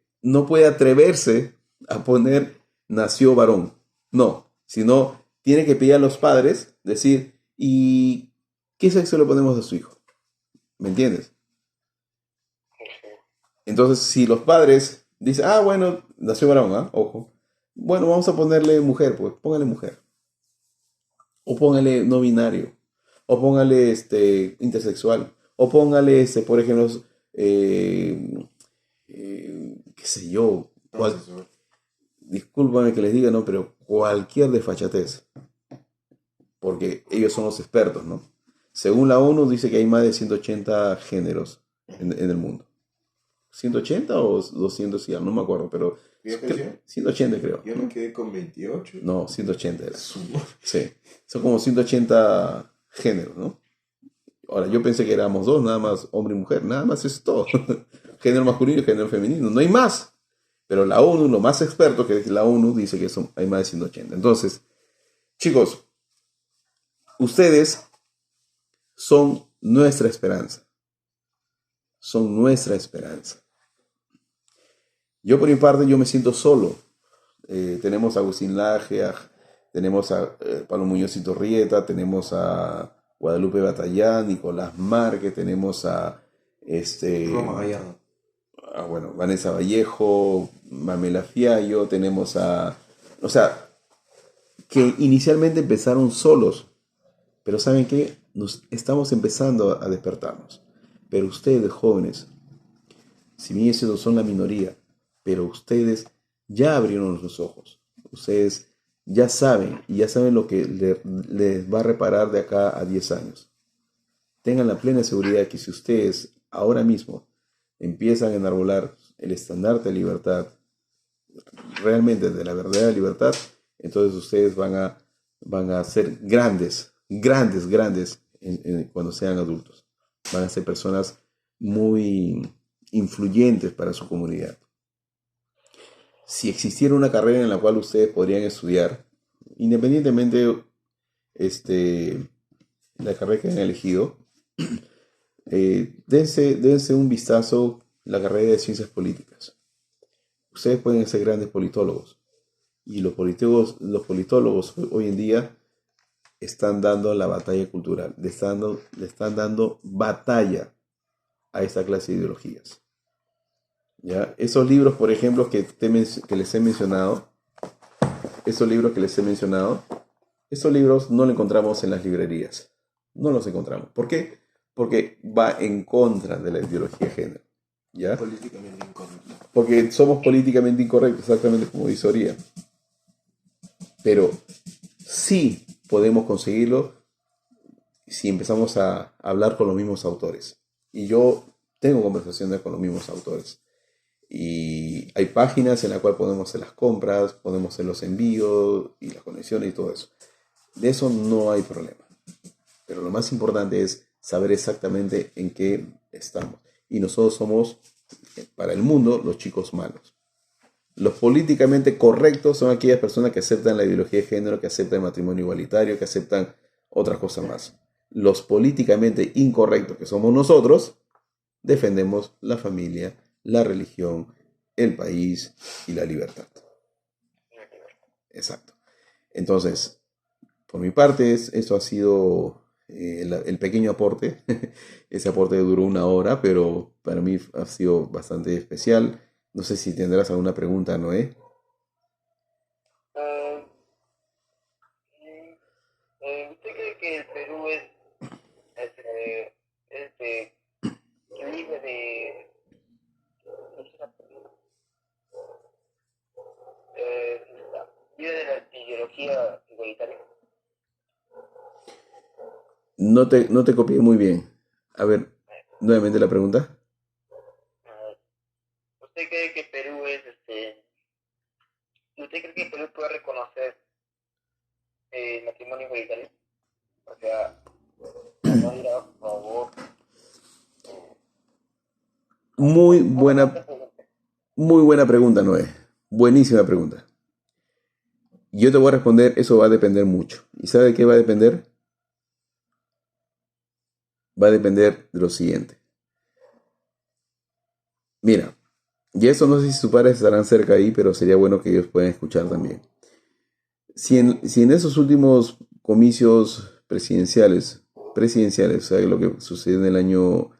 atreverse a poner nació varón. No, sino tiene que pedir a los padres, decir, ¿y qué sexo le ponemos a su hijo? ¿Me entiendes? Entonces, si los padres dicen, bueno, nació varón, ojo, bueno, vamos a ponerle mujer, pues póngale mujer. O póngale no binario. O póngale intersexual. O póngale, por ejemplo, qué sé yo. Discúlpame que les diga, ¿no? Pero cualquier desfachatez. Porque ellos son los expertos, ¿no? Según la ONU dice que hay más de 180 géneros en el mundo. ¿180 o 200? No me acuerdo, pero 180 creo. Yo me quedé con 28. No, 180 era. Sí, son como 180 géneros, ¿no? Ahora, yo pensé que éramos dos, nada más hombre y mujer, nada más es todo. Género masculino y género femenino, no hay más. Pero la ONU, lo más experto que es la ONU, dice que hay más de 180. Entonces, chicos, ustedes son nuestra esperanza. Son nuestra esperanza. Yo por mi parte, yo me siento solo. Tenemos a Agustín Laje, tenemos a Pablo Muñoz y Torrieta, tenemos a Guadalupe Batallán, Nicolás Márquez, tenemos a Roma Gallardo. Vanessa Vallejo, Mamela Fiallo, tenemos o sea, que inicialmente empezaron solos, pero ¿saben qué? Nos estamos empezando a despertarnos. Pero ustedes, jóvenes, si bien ellos son la minoría, pero ustedes ya abrieron los ojos. Ustedes ya saben, y ya saben lo que les va a reparar de acá a 10 años. Tengan la plena seguridad que si ustedes ahora mismo empiezan a enarbolar el estandarte de libertad, realmente de la verdadera libertad, entonces ustedes van a ser grandes cuando sean adultos. Van a ser personas muy influyentes para su comunidad. Si existiera una carrera en la cual ustedes podrían estudiar, independientemente la carrera que hayan elegido, dense un vistazo a la carrera de Ciencias Políticas. ustedes pueden ser grandes politólogos. Y los politólogos hoy en día están dando la batalla cultural, le están dando batalla a esta clase de ideologías. ¿Ya? Esos libros, por ejemplo, que les he mencionado, esos libros no los encontramos en las librerías. No los encontramos. ¿Por qué? Porque va en contra de la ideología de género. ¿Ya? Políticamente incorrecto. Porque somos políticamente incorrectos, exactamente como dice Oría. Pero sí podemos conseguirlo si empezamos a hablar con los mismos autores. Y yo tengo conversaciones con los mismos autores. Y hay páginas en las cuales podemos hacer las compras, podemos hacer los envíos y las conexiones y todo eso. De eso no hay problema. Pero lo más importante es saber exactamente en qué estamos. Y nosotros somos, para el mundo, los chicos malos. Los políticamente correctos son aquellas personas que aceptan la ideología de género, que aceptan el matrimonio igualitario, que aceptan otras cosas más. Los políticamente incorrectos, que somos nosotros, defendemos la familia, la religión, el país y la libertad. Exacto. Entonces, por mi parte, eso ha sido el pequeño aporte. Ese aporte duró 1 hora, pero para mí ha sido bastante especial. No sé si tendrás alguna pregunta, Noé. ¿Usted cree que el Perú es libre de libre de la ideología igualitaria? No te copié muy bien. A ver, nuevamente la pregunta. ¿Usted cree que Perú ¿Usted cree que Perú puede reconocer el matrimonio igualitario? O sea, no dirá, por favor. Muy buena pregunta, Noé. Buenísima pregunta. Yo te voy a responder, eso va a depender mucho. ¿Y sabe de qué va a depender? Va a depender de lo siguiente. Mira, y eso no sé si sus padres estarán cerca ahí, pero sería bueno que ellos puedan escuchar también. Si en esos últimos comicios presidenciales, o sea, lo que sucedió en el año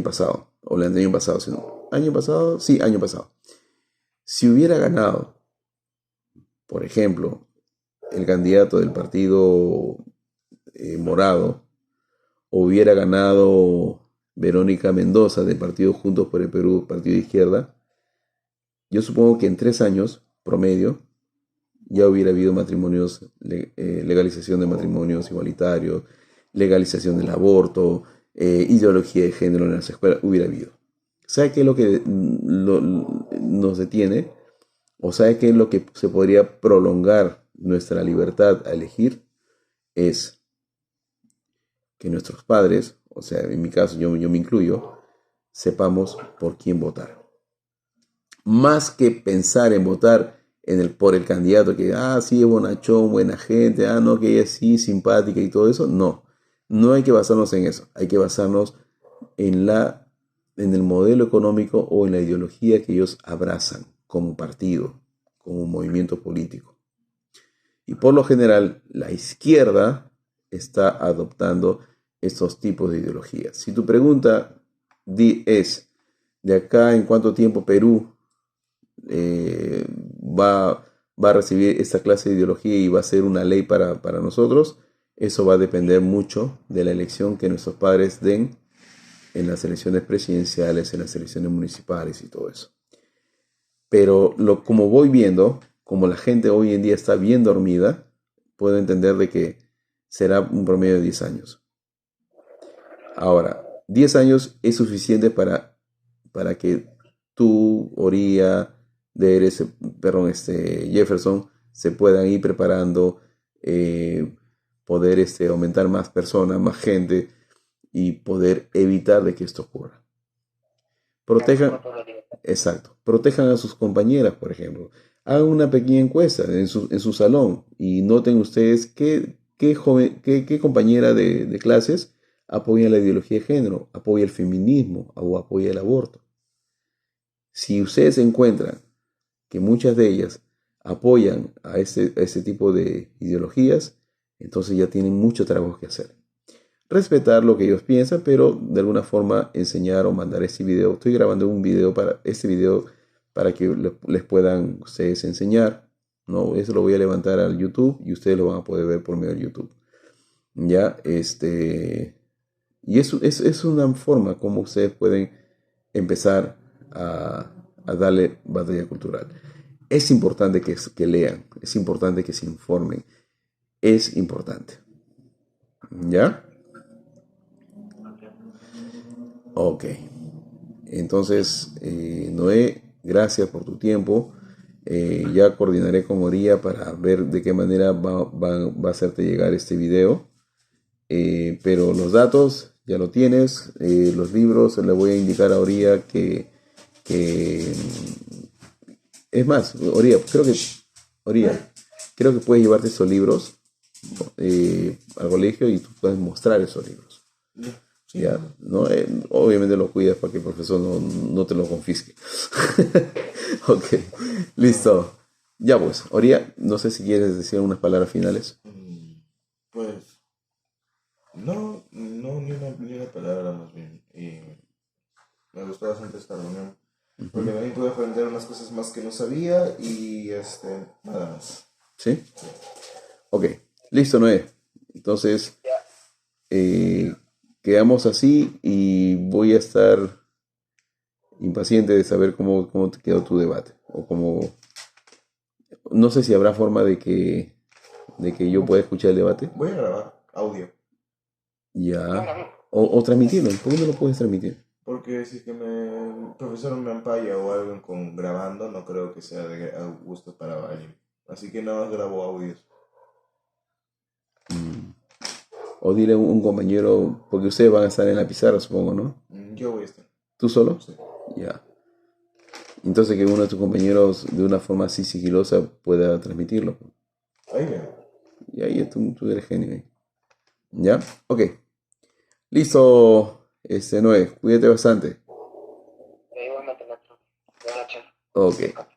pasado, o el año pasado, sino, ¿año pasado? Sí, año pasado. Si hubiera ganado, por ejemplo, el candidato del partido morado, o hubiera ganado Verónica Mendoza del partido Juntos por el Perú, partido de izquierda, yo supongo que en 3 años, promedio, ya hubiera habido matrimonios, legalización de matrimonios igualitarios, legalización del aborto, ideología de género en las escuelas, hubiera habido. ¿Sabe qué es lo que nos detiene? ¿O sabe qué es lo que se podría prolongar nuestra libertad a elegir? Es que nuestros padres, o sea, en mi caso yo me incluyo, sepamos por quién votar. Más que pensar en votar por el candidato que, sí, es bonachón, buena gente, no, que ella es sí, simpática y todo eso, no hay que basarnos en eso, hay que basarnos en el modelo económico o en la ideología que ellos abrazan como partido, como movimiento político. Y por lo general, la izquierda está adoptando estos tipos de ideologías. Si tu pregunta es, ¿de acá en cuánto tiempo Perú va a recibir esta clase de ideología y va a ser una ley para nosotros? Eso va a depender mucho de la elección que nuestros padres den en las elecciones presidenciales, en las elecciones municipales y todo eso. Pero como voy viendo, como la gente hoy en día está bien dormida, puedo entender de que será un promedio de 10 años. Ahora, 10 años es suficiente para que tú, Oría, Jefferson, se puedan ir preparando, poder aumentar más personas, más gente y poder evitar de que esto ocurra. Protejan a sus compañeras, por ejemplo. Hagan una pequeña encuesta en su salón y noten ustedes qué compañera de clases apoya la ideología de género, apoya el feminismo o apoya el aborto. Si ustedes encuentran que muchas de ellas apoyan a ese tipo de ideologías, entonces ya tienen mucho trabajo que hacer. Respetar lo que ellos piensan, pero de alguna forma enseñar o mandar este video. Estoy grabando este video para que les puedan ustedes enseñar, ¿no? Eso lo voy a levantar al YouTube y ustedes lo van a poder ver por medio de YouTube. Ya, y es una forma como ustedes pueden empezar a darle batalla cultural. Es importante que lean, es importante que se informen, es importante. ¿Ya? Ok. Entonces, Noé, gracias por tu tiempo. Ya coordinaré con Oría para ver de qué manera va a hacerte llegar este video. Pero los datos ya lo tienes. Los libros, le voy a indicar a Oría que es más, Oría, creo que puedes llevarte esos libros al colegio y tú puedes mostrar esos libros. Sí, Ya, ¿no? Obviamente lo cuidas para que el profesor no te lo confisque. Ok, listo. Ya pues, Oría, no sé si quieres decir unas palabras finales. Pues, no, ni una palabra más bien. Y me gustó bastante esta reunión. Porque también pude aprender unas cosas más que no sabía y nada más. ¿Sí? Ok, listo, Noé. Entonces, Ya, eh, quedamos así y voy a estar impaciente de saber cómo te quedó tu debate. O cómo, no sé si habrá forma de que yo pueda escuchar el debate. Voy a grabar audio. Ya. bueno, O transmitirlo. ¿Por qué no lo puedes transmitir? Porque si es que el profesor me ampalla o algo con grabando, no creo que sea de gusto para alguien. Así que nada más grabo audios. O dile a un compañero, porque ustedes van a estar en la pizarra, supongo, ¿no? Yo voy a estar. ¿Tú solo? Sí. Ya. Entonces que uno de tus compañeros de una forma así sigilosa pueda transmitirlo. Ahí veo. Y ahí tú eres genio ahí. ¿Ya? Ok. Listo, Noé. Cuídate bastante. igualmente, Nacho. Buenas noches. Ok.